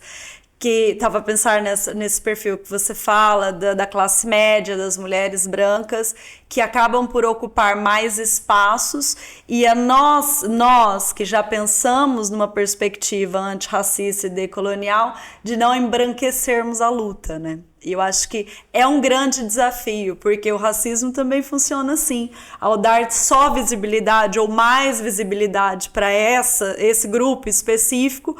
que estava a pensar nesse perfil que você fala, da classe média, das mulheres brancas, que acabam por ocupar mais espaços, e nós que já pensamos numa perspectiva antirracista e decolonial, de não embranquecermos a luta, né? E eu acho que é um grande desafio, porque o racismo também funciona assim. Ao dar só visibilidade ou mais visibilidade para esse grupo específico,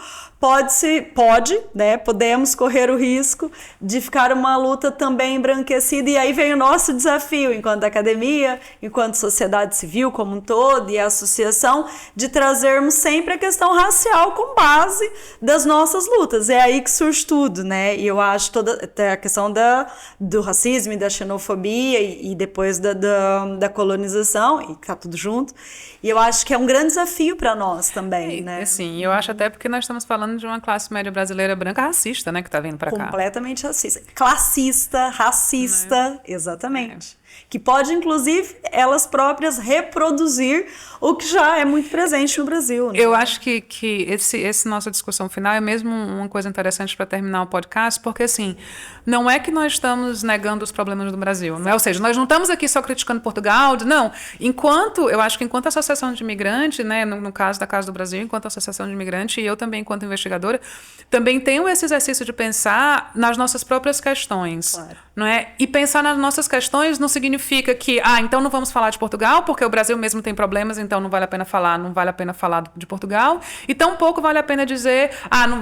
podemos correr o risco de ficar uma luta também embranquecida, e aí vem o nosso desafio enquanto academia, enquanto sociedade civil como um todo e a associação, de trazermos sempre a questão racial com base das nossas lutas. É aí que surge tudo, né? E eu acho toda a questão do racismo e da xenofobia e depois da colonização, e tá tudo junto, e eu acho que é um grande desafio para nós também, né? Assim, eu acho até porque nós estamos falando de uma classe média brasileira branca racista, né, que tá vindo para cá. Completamente racista. Classista, racista, exatamente. Que pode, inclusive, elas próprias reproduzir o que já é muito presente no Brasil. Né? Eu acho que esse nossa discussão final é mesmo uma coisa interessante para terminar o podcast, porque, assim, não é que nós estamos negando os problemas do Brasil, não é? Ou seja, nós não estamos aqui só criticando Portugal, não. Eu acho que enquanto associação de imigrante, né, no caso da Casa do Brasil, enquanto associação de imigrante, e eu também enquanto investigadora, também tenho esse exercício de pensar nas nossas próprias questões, claro. Não é? E pensar nas nossas questões não significa que, então não vamos falar de Portugal, porque o Brasil mesmo tem problemas, então não vale a pena falar de Portugal, e tampouco vale a pena dizer,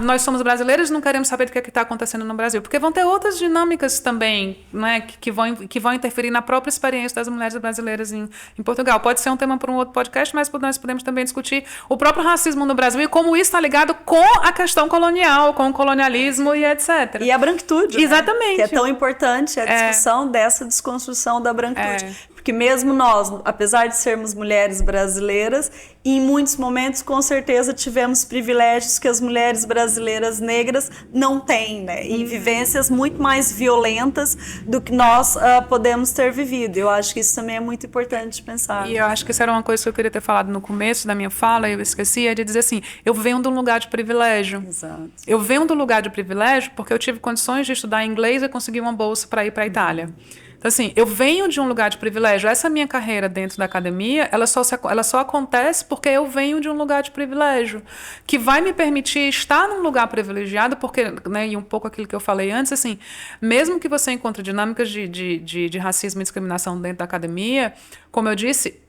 nós somos brasileiros e não queremos saber do que está acontecendo no Brasil, porque vão ter outras dinâmicas também, né, que vão interferir na própria experiência das mulheres brasileiras em Portugal. Pode ser um tema para um outro podcast, mas nós podemos também discutir o próprio racismo no Brasil e como isso está ligado com a questão colonial, com o colonialismo e etc. E a branquitude, exatamente. Né? Que é tão importante a discussão dessa desconstrução da branquitude. Porque mesmo nós, apesar de sermos mulheres brasileiras, em muitos momentos, com certeza, tivemos privilégios que as mulheres brasileiras negras não têm, né? E vivências muito mais violentas do que nós podemos ter vivido. Eu acho que isso também é muito importante pensar. E eu acho que isso era uma coisa que eu queria ter falado no começo da minha fala, e eu esqueci, é de dizer assim, eu venho de um lugar de privilégio. Exato. Eu venho de um lugar de privilégio porque eu tive condições de estudar inglês e conseguir uma bolsa para ir para a Itália. Então, assim, eu venho de um lugar de privilégio. Essa minha carreira dentro da academia, ela só acontece porque eu venho de um lugar de privilégio, que vai me permitir estar num lugar privilegiado, porque, né, e um pouco aquilo que eu falei antes, assim, mesmo que você encontre dinâmicas de racismo e discriminação dentro da academia, como eu disse,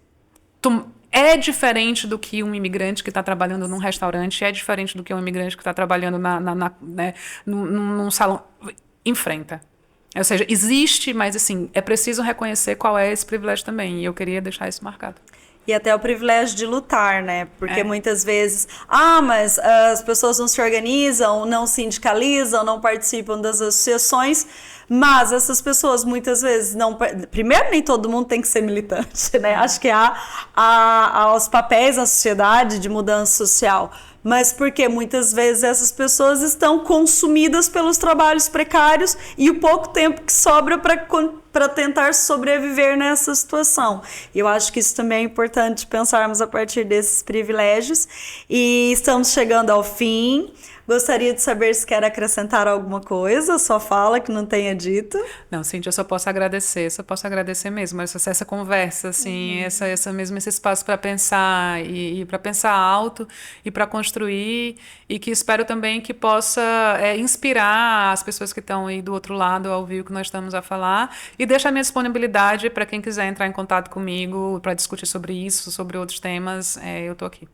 é diferente do que um imigrante que está trabalhando num restaurante, é diferente do que um imigrante que está trabalhando né, num salão. Enfrenta. Ou seja, existe, mas assim, é preciso reconhecer qual é esse privilégio também. E eu queria deixar isso marcado. E até o privilégio de lutar, né? Porque muitas vezes, mas as pessoas não se organizam, não sindicalizam, não participam das associações, mas essas pessoas muitas vezes não... Primeiro, nem todo mundo tem que ser militante, né? Acho que há os papéis na sociedade de mudança social, mas porque muitas vezes essas pessoas estão consumidas pelos trabalhos precários e o pouco tempo que sobra para tentar sobreviver nessa situação. E eu acho que isso também é importante pensarmos a partir desses privilégios. E estamos chegando ao fim. Gostaria de saber se quer acrescentar alguma coisa, só fala que não tenha dito. Não, Cíntia, eu só posso agradecer mesmo, essa conversa, assim, esse espaço para pensar e para pensar alto e para construir, e que espero também que possa inspirar as pessoas que estão aí do outro lado a ouvir o que nós estamos a falar, e deixar a minha disponibilidade para quem quiser entrar em contato comigo para discutir sobre isso, sobre outros temas, eu estou aqui.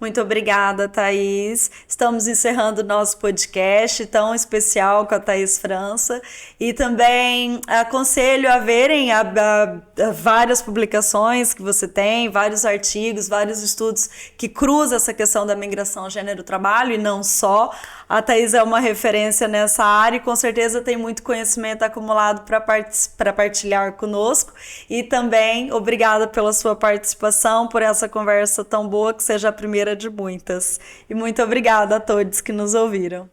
Muito obrigada, Thaís. Estamos encerrando o nosso podcast tão especial com a Thaís França. E também aconselho a verem várias publicações que você tem, vários artigos, vários estudos que cruzam essa questão da migração gênero-trabalho e não só. A Thaís é uma referência nessa área e com certeza tem muito conhecimento acumulado para partilhar conosco. E também obrigada pela sua participação, por essa conversa tão boa, que seja a primeira de muitas. E muito obrigada a todos que nos ouviram.